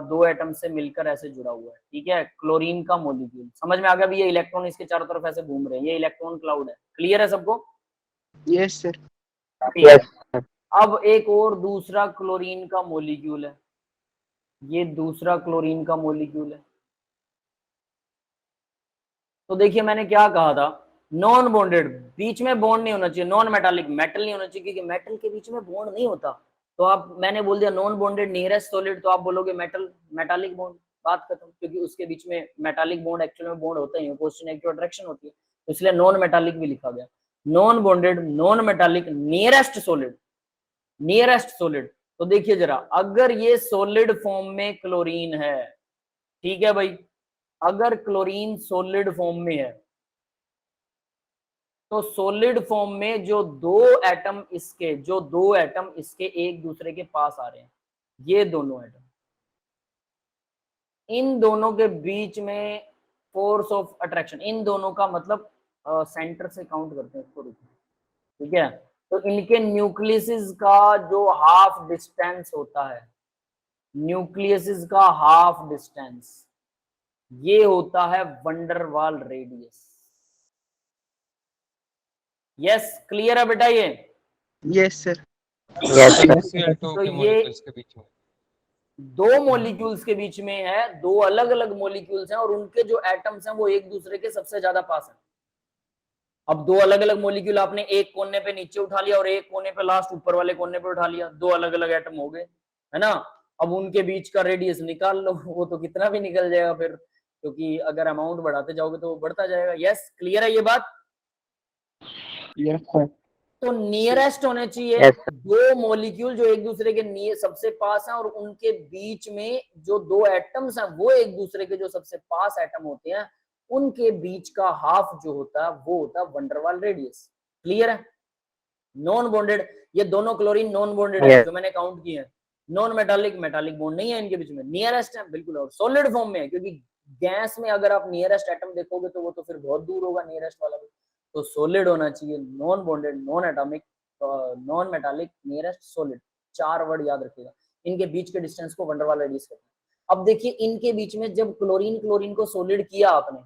दो एटम से मिलकर ऐसे जुड़ा हुआ है. ठीक है, क्लोरीन का मॉलिक्यूल समझ में आ गया. ये इलेक्ट्रॉन इसके चारों तरफ ऐसे घूम रहे हैं, ये इलेक्ट्रॉन क्लाउड है. क्लियर है सबको? Yes sir. Yes. अब एक और दूसरा क्लोरीन का मॉलिक्यूल है, ये दूसरा क्लोरीन का मॉलिक्यूल है. तो देखिए मैंने क्या कहा था, नॉन बॉन्डेड, बीच में बॉन्ड नहीं होना चाहिए. नॉन मेटालिक, मेटल नहीं होना चाहिए क्योंकि मेटल के बीच में बॉन्ड नहीं होता. तो आप, मैंने बोल दिया नॉन बॉन्डेड नियरेस्ट सॉलिड, तो आप बोलोगे मेटल, मेटालिक बॉन्ड, बात खत्म. क्योंकि उसके बीच में मेटालिक बॉन्ड एक्चुअल में बॉन्ड होता ही है, क्वेश्चन एक्टिव अट्रैक्शन होती है, तो इसलिए नॉन मेटालिक भी लिखा गया. Non bonded, non metallic, nearest solid, nearest solid. तो देखिए जरा, अगर ये सॉलिड फॉर्म में क्लोरीन है, ठीक है भाई, अगर क्लोरीन सॉलिड फॉर्म में है तो सॉलिड फॉर्म में जो दो एटम इसके एक दूसरे के पास आ रहे हैं, ये दोनों एटम, इन दोनों के बीच में फोर्स ऑफ अट्रैक्शन, इन दोनों का मतलब सेंटर से काउंट करते हैं इसको, ठीक है? तो इनके न्यूक्लियस का जो हाफ डिस्टेंस होता है, न्यूक्लियस का हाफ डिस्टेंस, ये होता है van der Waal radius. Yes, clear है बेटा? ये yes sir. Yes, sir. CO2 तो के ये मॉलिक्यूल्स के बीच में. दो मॉलिक्यूल्स के बीच में है, दो अलग अलग मॉलिक्यूल्स हैं और उनके जो एटम्स हैं वो एक दूसरे के सबसे ज्यादा पास है. अब दो अलग अलग मॉलिक्यूल आपने एक कोने पे नीचे उठा लिया और एक कोने पे लास्ट ऊपर वाले कोने पे उठा लिया, दो अलग अलग एटम हो गए, है ना? अब उनके बीच का रेडियस निकाल लो, वो तो कितना भी निकल जाएगा फिर, क्योंकि अगर अमाउंट बढ़ाते जाओगे तो वो बढ़ता जाएगा. यस, क्लियर है ये बात? Yes sir. तो नियरेस्ट होने चाहिए Yes, sir. दो मॉलिक्यूल जो एक दूसरे के सबसे पास हैं और उनके बीच में जो दो एटम्स हैं वो एक दूसरे के जो सबसे पास एटम होते हैं उनके बीच का हाफ जो होता है वो होता है van der Waal radius. Clear है? नॉन बॉन्डेड, ये दोनों क्लोरीन नॉन बॉन्डेड है Yes. जो मैंने काउंट किए हैं. नॉन मेटालिक, मेटालिक बॉन्ड नहीं है इनके बीच में. नियरेस्ट है बिल्कुल, और सॉलिड फॉर्म में है, क्योंकि गैस में अगर आप नियरेस्ट एटम देखोगे तो वो तो फिर बहुत दूर होगा नियरेस्ट वाला भी. तो सॉलिड होना चाहिए, non bonded, non atomic, non metallic, nearest, solid. 4 word याद रखिएगा. इनके बीच के डिस्टेंस को van der Waal रेडियस कहते हैं. अब देखिए इनके बीच में जब क्लोरीन को सॉलिड किया आपने,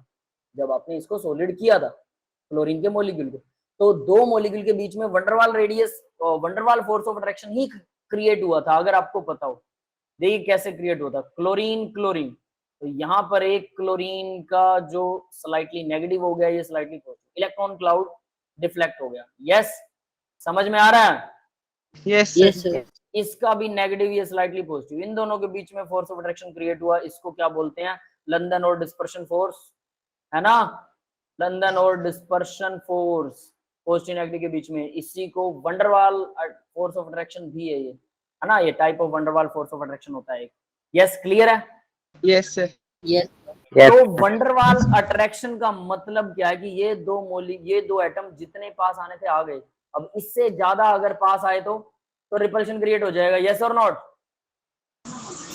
जब आपने इसको सॉलिड किया था क्लोरीन के मॉलिक्यूल को, तो दो मॉलिक्यूल के बीच में van der Waal radius, van der Waal force of attraction he create हुआ था. अगर आपको पता हो, देखिए कैसे क्रिएट हुआ था. क्लोरीन क्लोरीन, तो यहाँ पर एक क्लोरीन का जो स्लाइटली नेगेटिव हो गया, ये slightly positive, electron cloud deflect हो गया। यस, समझ में आ रहा है? Yes yes sir. सर। इसका भी नेगेटिव, ये स्लाइटली पॉजिटिव, इन दोनों के बीच में फोर्स ऑफ अट्रैक्शन क्रिएट हुआ। इसको क्या बोलते हैं? लंदन और डिस्पर्शन फोर्स, है ना? लंदन और डिस्पर्शन फोर्स पॉजिटिव नेगेटिव के बीच में, इसी को वंडरवाल फोर्स ऑफ अट्रैक्शन भी है ये, है ना? ये type of van der Waals force of attraction होता है। यस, क्लियर है? Yes sir. यस तो वंडरवाल अट्रैक्शन का मतलब क्या है कि ये दो एटम जितने पास आने थे आ गए। अब इससे ज्यादा अगर पास आए तो रिपल्शन क्रिएट हो जाएगा। यस और नॉट?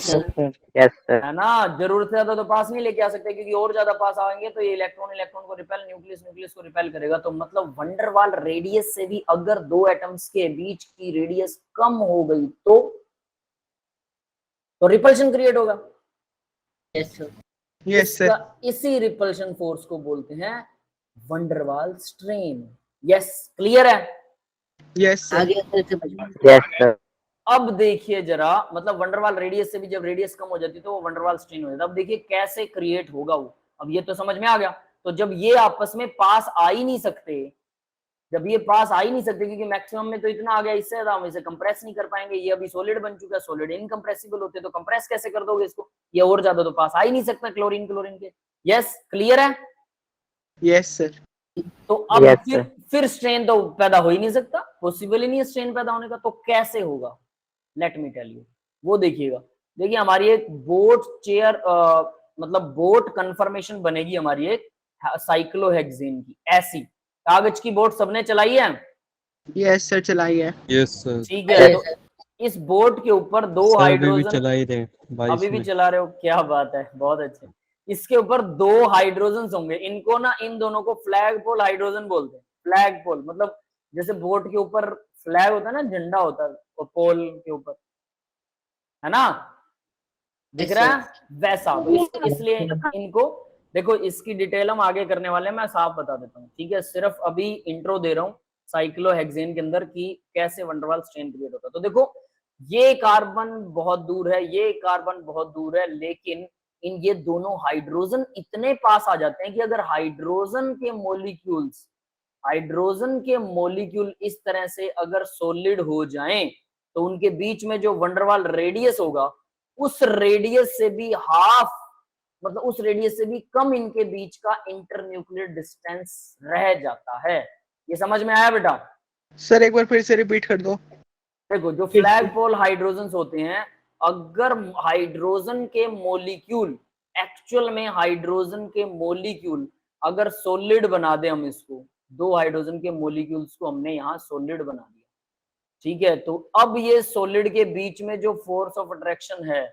सर। Yes sir. है ना? जरूरत से ज्यादा तो पास नहीं लेके आ सकते, क्योंकि और ज्यादा पास आएंगे तो ये इलेक्ट्रॉन को रिपेल, न्यूक्लियस को रिपेल करेगा। तो मतलब वंडरवाल रेडियस से भी अगर दो एटम्स के बीच की रेडियस कम हो गई तो रिपल्शन क्रिएट होगा। Yes sir. Yes sir. इसी रिपल्शन फोर्स को बोलते हैं वंडरवाल स्ट्रेन। यस, क्लियर है? Yes sir. आगे सर समझ में। Yes sir. अब देखिए जरा, मतलब वंडरवाल रेडियस से भी जब रेडियस कम हो जाती है तो वो वंडरवाल स्ट्रेन हो जाता है। अब देखिए कैसे क्रिएट होगा वो, अब ये तो समझ में आ गया। तो जब ये आपस में पास आ ही नहीं सकते, क्योंकि मैक्सिमम में तो इतना आ गया, इससे ज्यादा हम इसे कंप्रेस नहीं कर पाएंगे। ये अभी सॉलिड बन चुका है, सॉलिड इनकंप्रेसिबल होते तो कंप्रेस कैसे कर दोगे इसको? ये और ज्यादा तो पास आ ही नहीं सकता क्लोरीन के। यस, क्लियर है? Yes sir. तो अब Yes, फिर स्ट्रेन तो पैदा हो ही नहीं सकता, पॉसिबल ही नहीं है स्ट्रेन पैदा होने का। तो कैसे होगा? लेट मी टेल यू, वो देखिएगा। देखिए हमारी एक बोट चेयर मतलब बोट कन्फर्मेशन बनेगी हमारी एक साइक्लोहेक्सेन की, ऐसी कागज की बोट सबने चलाई है? यस सर, चलाइए। Yes sir. ठीक है, तो इस बोट के ऊपर दो सर अभी भी हाइड्रोजन, चला ही थे 22 अभी भी में। चला रहे हो, क्या बात है, बहुत अच्छे। इसके ऊपर दो हाइड्रोजन होंगे, इनको ना, इन दोनों को फ्लैग पोल हाइड्रोजन बोलते हैं। फ्लैग पोल मतलब जैसे बोट के ऊपर फ्लैग होता है ना, झंडा होता है और पोल के ऊपर, है ना, दिख रहा है वैसा। तो इसलिए इनको देखो, इसकी डिटेल हम आगे करने वाले हैं, मैं साफ बता देता हूँ, ठीक है? सिर्फ अभी इंट्रो दे रहा हूँ साइक्लोहेक्सेन के अंदर कि कैसे वंडरवाल स्ट्रेन क्रिएट होता है। तो देखो, ये कार्बन बहुत दूर है, ये कार्बन बहुत दूर है, लेकिन ये दोनों हाइड्रोजन इतने पास आ जाते हैं कि अगर हाइड्रोजन के मॉलिक्यूल इस तरह से अगर सॉलिड हो जाएं, तो उनके बीच में जो वंडरवाल रेडियस होगा, उस रेडियस से भी हाफ, मतलब उस रेडियस से भी कम इनके बीच का इंटरन्यूक्लियर डिस्टेंस रह जाता है। ये समझ में आया बेटा? सर एक बार फिर से रिपीट कर दो। देखो, जो फ्लैग पोल हाइड्रोजन होते हैं, अगर हाइड्रोजन के मॉलिक्यूल, एक्चुअल में हाइड्रोजन के मॉलिक्यूल अगर सॉलिड बना दे, हम इसको दो हाइड्रोजन के मॉलिक्यूल्स को हमने यहाँ सॉलिड बना दिया, ठीक है? तो अब ये सॉलिड के बीच में जो फोर्स ऑफ अट्रैक्शन है,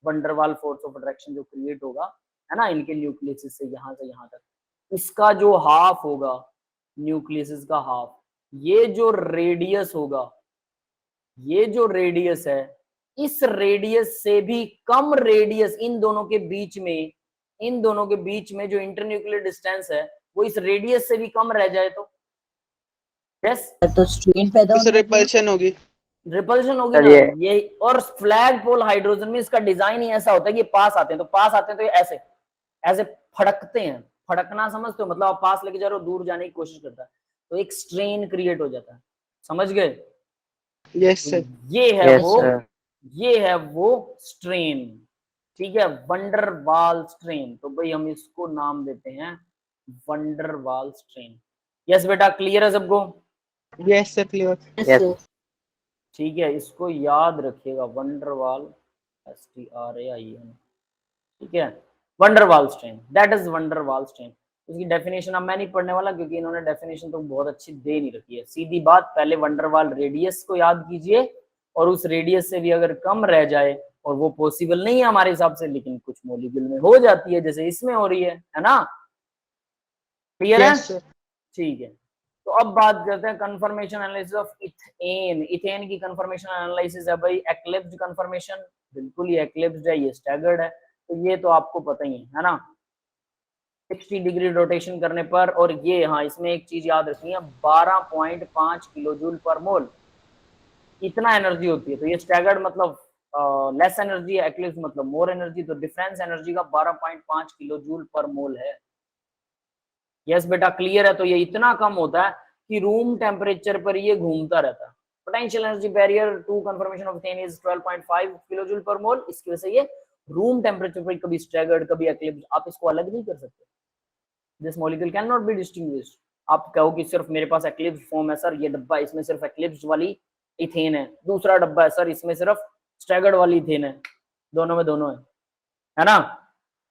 वंडरवाल फोर्स ऑफ अट्रैक्शन जो क्रिएट होगा, है ना, इनके न्यूक्लियस से यहाँ तक, इसका जो हाफ होगा, न्यूक्लियस का हाफ, ये जो रेडियस होगा, ये जो रेडियस है, इस रेडियस से भी कम रेडियस इन दोनों के बीच में जो इंटरन्यूक्लियर डिस्टेंस है, वो इस रेडियस से भी कम रह जाए तो यस, तो स्ट्रेन पैदा तो सर रिपल्शन होगी। रिपल्शन होगी ना ये। और फ्लैग पोल हाइड्रोजन में इसका डिजाइन ही ऐसा होता है कि पास आते हैं तो ये ऐसे फड़कते हैं। फड़कना समझते हो? मतलब आप पास लेके जा रहे हो, दूर जाने की कोशिश करता है, तो एक स्ट्रेन क्रिएट हो जाता है। समझ गए? Yes sir. ये है वो स्ट्रेन, ठीक है, वंडरवाल स्ट्रेन। तो भाई हम इसको नाम देते हैं वंडरवाल स्ट्रेन। यस बेटा, क्लियर है सबको? Yes sir, clear. ठीक है, इसको याद रखिएगा, वंडरवाल, STRAIN, ठीक है, van der Waals strain, that is van der Waals strain. उसकी डेफिनेशन अब मैं नहीं पढ़ने वाला, क्योंकि इन्होंने डेफिनेशन तो बहुत अच्छी दे नहीं रखी है। सीधी बात, पहले वंडरवाल रेडियस को याद कीजिए, और उस रेडियस से भी अगर कम रह जाए, और वो पॉसिबल नहीं है हमारे हिसाब से, लेकिन कुछ मॉलिक्यूल में हो जाती है, जैसे इसमें हो रही है ना? क्लियर है? ठीक है, तो अब बात करते हैं confirmation analysis of ethane. Ethane की कंफर्मेशन एनालिसिस है भाई एक्लिप्स्ड कंफर्मेशन, बिल्कुल ये एक्लिप्स्ड है, ये स्टैगर्ड है, तो ये तो आपको पता ही है ना, 60 डिग्री रोटेशन करने पर। और ये, हाँ, इसमें एक चीज याद रखनी है, 12.5 किलो जूल पर मोल इतना एनर्जी होती है। तो ये स्टैगर्ड मतलब लेस एनर्जी है, एक्लिप्स मतलब मोर एनर्जी, तो डिफरेंस एनर्जी का 12.5 किलो जूल पर मोल है। यस बेटा क्लियर है। तो ये इतना कम होता है कि रूम टेम्परेचर पर ये घूमता रहता है। Potential energy barrier to conformation of ethane is 12.5 kilo joule per mole. इसकी वजह से ये रूम टेम्परेचर पर कभी स्टैगर्ड कभी एक्लिप्स, आप इसको अलग नहीं कर सकते। This molecule can not be distinguished. आप कहो कि सिर्फ मेरे पास एक्लिप्स फॉर्म है सर, ये डब्बा इसमें सिर्फ एक्लिप्स वाली इथेन है, दूसरा डब्बा है सर इसमें सिर्फ स्टैगर्ड वाली इथेन है, दोनों में दोनों है ना?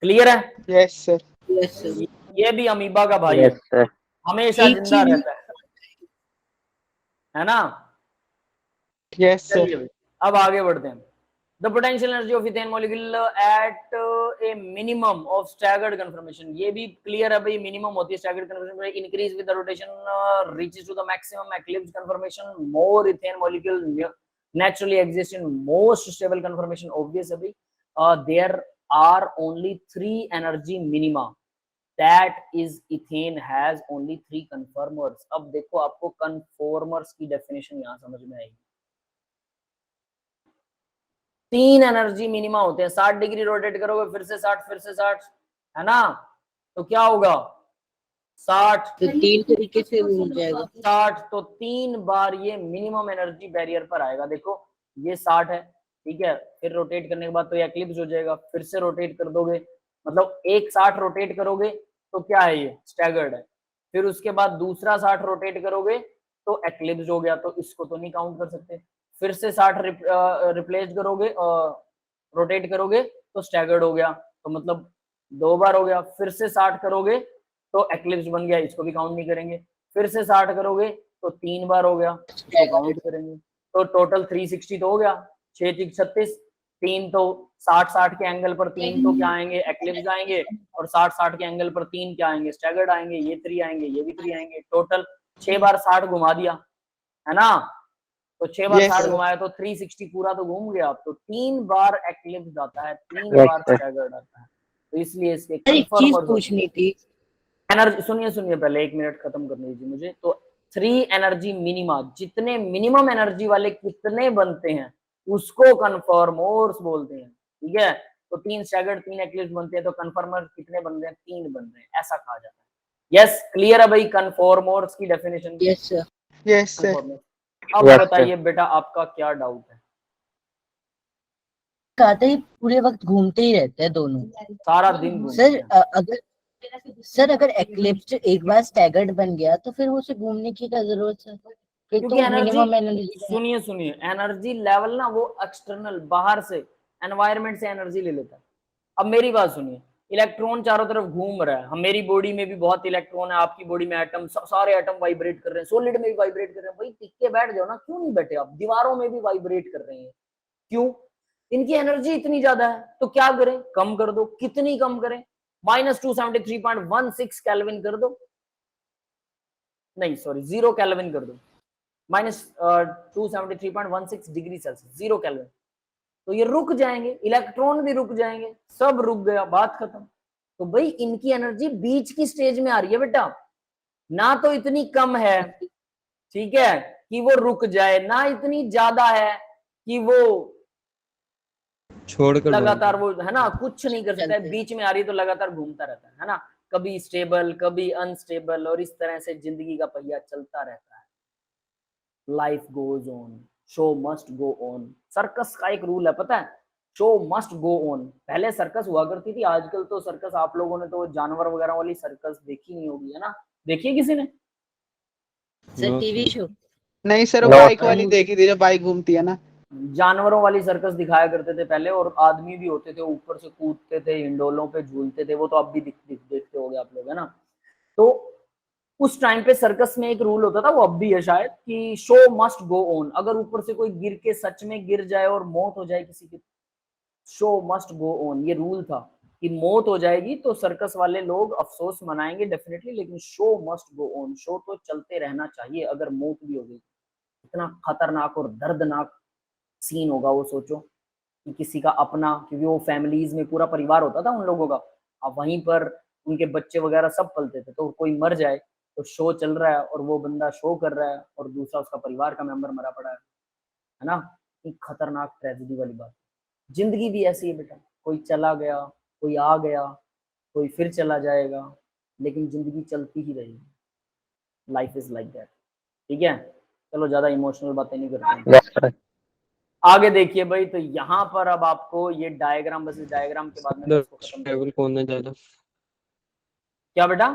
क्लियर है? Yes sir. Yes sir. ये भी अमीबा का भाई यस है, सर। हमेशा एक जिंदा चीज रहता है ना? Yes sir. चलिए भाई, अब आगे बढ़ते हैं। The potential energy of ethane molecule at a minimum of staggered conformation, ये भी क्लियर है भाई, मिनिमम होती है staggered conformation, increase with the rotation reaches to the maximum eclipse conformation, more ethane molecule naturally exist in most stable conformation, obvious है भाई। There are only 3 energy minima, that is ethane has only 3 conformers। अब देखो आपको conformers की definition यहाँ समझ में आएगी। 3 एनर्जी मिनिमा होते हैं, 60 डिग्री रोटेट करोगे फिर से 60 फिर से 60, है ना? तो क्या होगा 60 तो 3 तरीके से घूम जाएगा। 60, तो 3 बार ये मिनिमम एनर्जी बैरियर पर आएगा। देखो ये 60 है, ठीक है, फिर रोटेट करने के बाद तो ये एक्लिप्स हो जाएगा, फिर से रोटेट कर दोगे, मतलब एक 60 रोटेट करोगे तो क्या है ये स्टैगर्ड है, फिर उसके बाद दूसरा 60 रोटेट करोगे तो एक्लिप्स हो गया, तो इसको तो नहीं काउंट कर सकते। फिर से 60 रिप्लेस करोगे रोटेट करोगे तो स्टैगर्ड हो गया, तो मतलब 2 बार हो गया। फिर से 60 करोगे तो एक्लिप्स बन गया, इसको भी काउंट नहीं करेंगे। फिर से 60 करोगे तो 3 बार हो गया, इसको काउंट करेंगे। तो टोटल 360 तो हो गया, 6 3 36, 3 तो 60 60 के एंगल पर 3 तो क्या आएंगे एक्लिप्स आएंगे, और 60 60 के एंगल पर 3 क्या आएंगे स्टैगर्ड आएंगे, ये 3 आएंगे ये भी 3 आएंगे। टोटल 6 बार 60 घुमा दिया, है ना? तो 6 बार Yes, 60 sir. घुमाया तो 360 पूरा तो घूम गया। तो 3 बार एक्लिप्स आता है, 3 Yes, बार sir. स्टैगर्ड आता है, तो इसलिए इसके सर एक चीज कंफर्मर्स पूछनी थी। एनर्जी, सुनिए पहले 1 मिनट खत्म करने दीजिए मुझे। तो 3 एनर्जी मिनिमा, जितने मिनिमम एनर्जी वाले कितने बनते हैं उसको कन्फर्मर्स बोलते हैं, ठीक है? तो 3 स्टैगर्ड 3 एक्लिप्स बनते हैं, तो कन्फर्मर कितने बन रहे हैं 3 बन रहे हैं, ऐसा कहा जाता है। यस क्लियर है भाई कन्फर्मर्स की definition? Yes sir. Yes sir. अब Yes, बताइए बेटा आपका क्या डाउट है? कहा था ये पूरे वक्त घूमते ही रहते हैं दोनों। सारा दिन घूमते सर हैं। अगर एक्लिप्स एक बार स्टैगर्ड बन गया तो फिर उसे घूमने की क्या जरूरत है? फिर क्योंकि तो एनर्जी, मिनिमम एनर्जी। सुनिए एनर्जी लेवल ना वो एक्सटर्नल बाहर से एनवायरनमेंट से एनर्जी ले लेता है। अब मेरी बात सुनिए, इलेक्ट्रॉन चारों तरफ घूम रहा है, हम मेरी बॉडी में भी बहुत इलेक्ट्रॉन है, आपकी बॉडी में एटम, सारे एटम वाइब्रेट कर रहे हैं, सॉलिड में भी वाइब्रेट कर रहे हैं। भाई टिक के बैठ जाओ ना, क्यों नहीं बैठे आप? दीवारों में भी वाइब्रेट कर रहे हैं, क्यों? इनकी एनर्जी इतनी ज्यादा है, तो क्या करें? कम कर दो। कितनी कम करें? -273.16 केल्विन कर दो, नहीं सॉरी 0 केल्विन कर दो, -273.16 डिग्री सेल्सियस, 0 केल्विन। तो ये रुक जाएंगे, इलेक्ट्रॉन भी रुक जाएंगे, सब रुक गया, बात खत्म। तो भाई इनकी एनर्जी बीच की स्टेज में आ रही है बेटा, ना तो इतनी कम है, ठीक है, कि वो रुक जाए, ना इतनी ज्यादा है कि वो छोड़कर लगातार वो, है ना, कुछ नहीं कर सकता है। चलते। बीच में आ रही है तो लगातार घूमता रहता है ना, कभी स्टेबल कभी अनस्टेबल, और इस तरह से जिंदगी का पहिया चलता रहता है। Life goes on, show must go on. Circus का एक रूल है पता है, शो मस्ट गो ऑन। पहले सर्कस हुआ करती थी, आजकल तो सर्कस, आप लोगों ने तो जानवर वगैरह वाली सर्कस देखी नहीं होगी, है ना? देखिए किसी ने? Sir TV show. नहीं सर, वो No, बाइक sir. वाली देखी थी जो बाइक घूमती है ना। जानवरों वाली सर्कस दिखाया करते थे पहले, और आदमी भी होते थे, ऊपर से कूदते थे, हिंडोलों पे झूलते थे, वो तो अब भी देखते होगे आप लोग, है ना? तो उस टाइम पे सर्कस में एक रूल होता था, वो अब भी है शायद, कि शो मस्ट गो ऑन। अगर ऊपर से कोई गिर के सच में गिर जाए और मौत हो जाए किसी की, शो मस्ट गो ऑन, ये रूल था कि मौत हो जाएगी तो सर्कस वाले लोग अफसोस मनाएंगे डेफिनेटली, लेकिन show must go on, show तो चलते रहना चाहिए अगर मौत भी हो गई। इतना खतरनाक और दर्दनाक सीन होगा वो, सोचो कि किसी का अपना, क्योंकि वो फैमिलीज में पूरा परिवार होता था उन लोगों का, अब वहीं पर उनके बच्चे वगैरह सब पलते थे, तो कोई मर जाए तो शो चल रहा है और वो बंदा शो कर रहा है और दूसरा उसका परिवार का मेंबर मरा पड़ा है ना? एक खतरनाक ट्रेजेडी वाली बात। जिंदगी भी ऐसी है बेटा, कोई चला गया, कोई आ गया, कोई फिर चला जाएगा, लेकिन जिंदगी चलती ही रहेगी। Life is like that. ठीक है, चलो ज्यादा इमोशनल बातें नहीं करते हैं। Yes, sir. आगे देखिए भाई, तो यहाँ पर अब आपको ये डायग्राम, बस इस डायग्राम के बाद में मैं इसको खत्म कर, स्टेबल कौन है ज्यादा? क्या बेटा?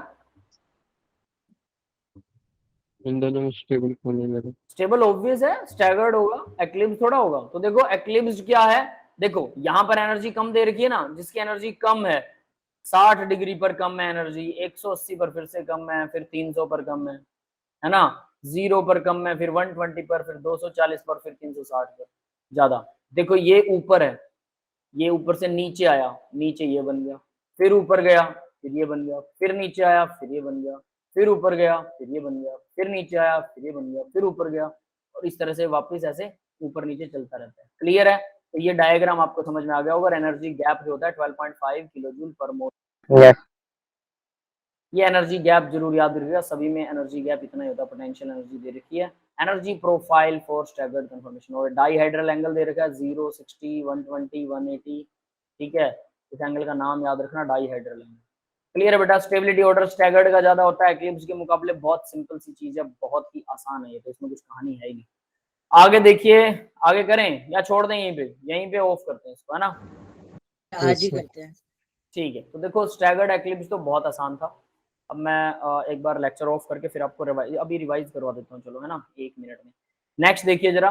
इन दोनों में स्टेबल कौन है ज्यादा? स्टेबल ऑब्वियस है, स्टैगर्ड होगा, एक्लिप्स थोड़ा होगा। तो देखो एक्लिप्स क्या है, देखो यहाँ पर एनर्जी कम दे रखी है ना, जिसकी एनर्जी कम है 60 डिग्री पर कम है एनर्जी, 180 पर फिर से कम है, फिर 300 पर कम है ना, 0 पर कम है, फिर 120 पर, फिर 240 पर, फिर 360 पर ज्यादा। देखो ये ऊपर है, ये ऊपर से नीचे आया, नीचे ये बन गया, फिर ऊपर गया, फिर ये बन गया, फिर नीचे आया, फिर ये बन गया, फिर ऊपर गया, फिर ये बन गया, फिर नीचे आया, फिर ये बन गया, फिर ऊपर गया, और इस तरह से वापस ऐसे ऊपर नीचे चलता रहता है। क्लियर है? तो ये डायग्राम आपको समझ में आ गया होगा। एनर्जी गैप जो होता है 12.5 किलो जूल पर मोल। Yes. ये एनर्जी गैप जरूर याद रखिएगा, सभी में एनर्जी गैप इतना ही होता है। पोटेंशियल एनर्जी दे रखी है, energy profile for staggered confirmation, और डाईहाइड्रल एंगल दे रखा है 0, 60, 120, 180। ठीक है, इस एंगल का नाम याद रखना, डाईहाइड्रल एंगल। क्लियर है बेटा? स्टेबिलिटी ऑर्डर स्टैगर्ड का ज्यादा होता है, एक्लिप्स के मुकाबले बहुत सिंपल सी चीज है, बहुत ही आसान है ये, तो इसमें कुछ कहानी है ही नहीं। आगे देखिए, आगे करें या छोड़ दें, यहीं पे ऑफ करते हैं इसको, है ना? आज ही करते हैं। ठीक है, तो देखो स्टैगर्ड एक्लिप्स तो बहुत आसान था। अब मैं एक बार लेक्चर ऑफ करके फिर आपको रिवाइज करवा देता हूँ, चलो, है ना, 1 मिनट में। नेक्स्ट देखिए जरा,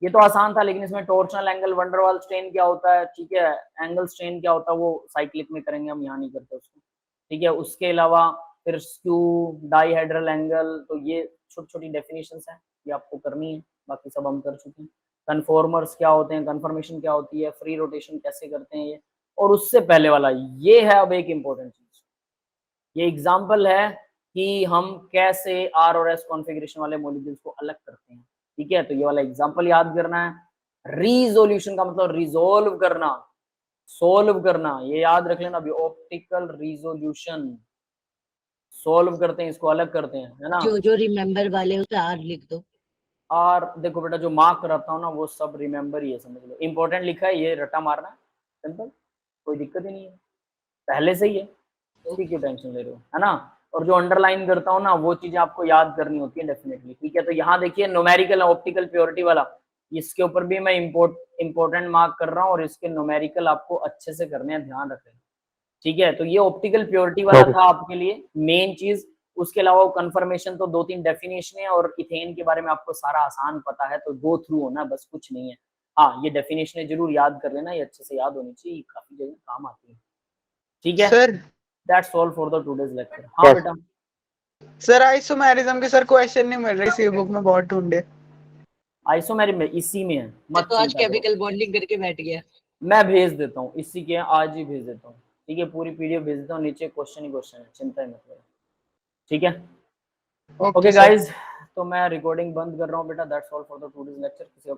ये तो आसान था, लेकिन इसमें टॉर्शनल एंगल वंडर वाल स्ट्रेन क्या होता है, ठीक है, एंगल स्ट्रेन क्या होता है, वो साइक्लिक में करेंगे, हम यहाँ नहीं करते उसको। ठीक है, उसके अलावा फिर स्क्यू, डाईहाइड्रल एंगल, तो ये छोटी छोटी डेफिनेशंस हैं, ये आपको करनी है, बाकी सब हम कर चुके हैं। कन्फॉर्मर्स क्या होते हैं, कन्फर्मेशन क्या होती है, फ्री रोटेशन कैसे करते हैं ये, और उससे पहले वाला ये है अब एक इम्पोर्टेंट चीज, ये एग्जांपल है कि हम कैसे आर और एस कॉन्फ़िगरेशन वाले मॉलिक्यूल्स को अलग करते हैं। ठीक है, तो ये वाला एग्जांपल याद करना है। रिजोल्यूशन का मतलब रिजोल्व करना, सोल्व करना, ये याद रख लेना अभी। ऑप्टिकल रिजोल्यूशन, सोल्व करते हैं, इसको अलग करते हैं, है ना। जो जो रिमेम्बर वाले होते हैं आर लिख दो। और देखो बेटा, जो मार्क कराता हूँ ना वो सब रिमेंबर ही है, समझ लो। इंपॉर्टेंट लिखा है, ये रटा मारना है, सिंपल, कोई दिक्कत ही नहीं है, पहले से ही है, उसकी क्यों टेंशन ले रहे हो, है ना। और जो अंडरलाइन करता हूँ ना, वो चीजें आपको याद करनी होती है डेफिनेटली। ठीक है, तो यहाँ देखिए न्यूमेरिकल ऑप्टिकल प्योरिटी वाला, इसके ऊपर भी मैं इंपॉर्टेंट मार्क कर रहा हूँ, और इसके न्यूमेरिकल आपको अच्छे से करने हैं, ध्यान रखें। ठीक है, तो ये ऑप्टिकल प्योरिटी वाला था आपके लिए मेन चीज। उसके अलावा कंफर्मेशन तो 2-3 डेफिनेशन है, और इथेन के बारे में आपको सारा आसान पता है, तो गो थ्रू होना, बस कुछ नहीं है। हाँ, ये डेफिनेशन जरूर याद कर लेना, ये अच्छे से याद होनी चाहिए, काफी जगह काम आती है। ठीक है sir, that's all for the today's lecture. हाँ बेटा, सर आइसोमेरिज्म के सर क्वेश्चन नहीं मिल रहे इसी बुक में, बहुत ढूंढे। आइसोमेरिक में इसी में है, मत तो आज चिंता करो, केमिकल बॉन्डिंग करके बैठ गया। मैं भेज देता हूँ, इसी के आज ही भेज देता हूँ। ठीक है, पूरी पीडीएफ भेज देता हूँ, नीचे क्वेश्चन ही क्वेश्चन है, चिंता ही मत करो। ठीक है, ओके ओके सर। गाइज, तो मैं रिकॉर्डिंग बंद कर रहा हूँ बेटा। That's all for the today's lecture. किसी